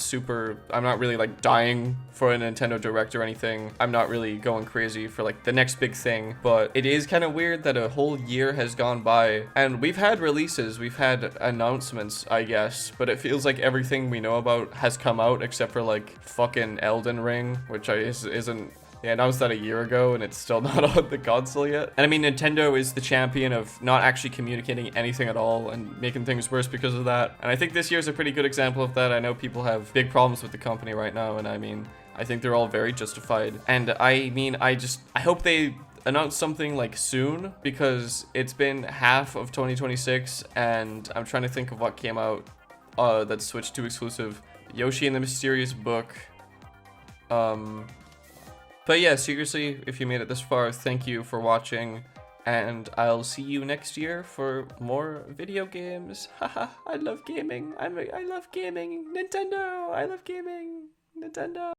really like dying for a Nintendo Direct or anything. I'm not really going crazy for like the next big thing, but it is kind of weird that a whole year has gone by and we've had releases, we've had announcements, I guess, but it feels like everything we know about has come out except for like fucking Elden Ring, which isn't. They announced that a year ago and it's still not on the console yet. And I mean, Nintendo is the champion of not actually communicating anything at all and making things worse because of that. And I think this year's a pretty good example of that. I know people have big problems with the company right now, and I mean, I think they're all very justified. And I mean, I hope they announce something like soon, because it's been half of 2026 and I'm trying to think of what came out that's Switch 2 exclusive. Yoshi and the Mysterious Book. But yeah, seriously, if you made it this far, thank you for watching, and I'll see you next year for more video games. Haha, I love gaming. I love gaming. Nintendo, I love gaming. Nintendo.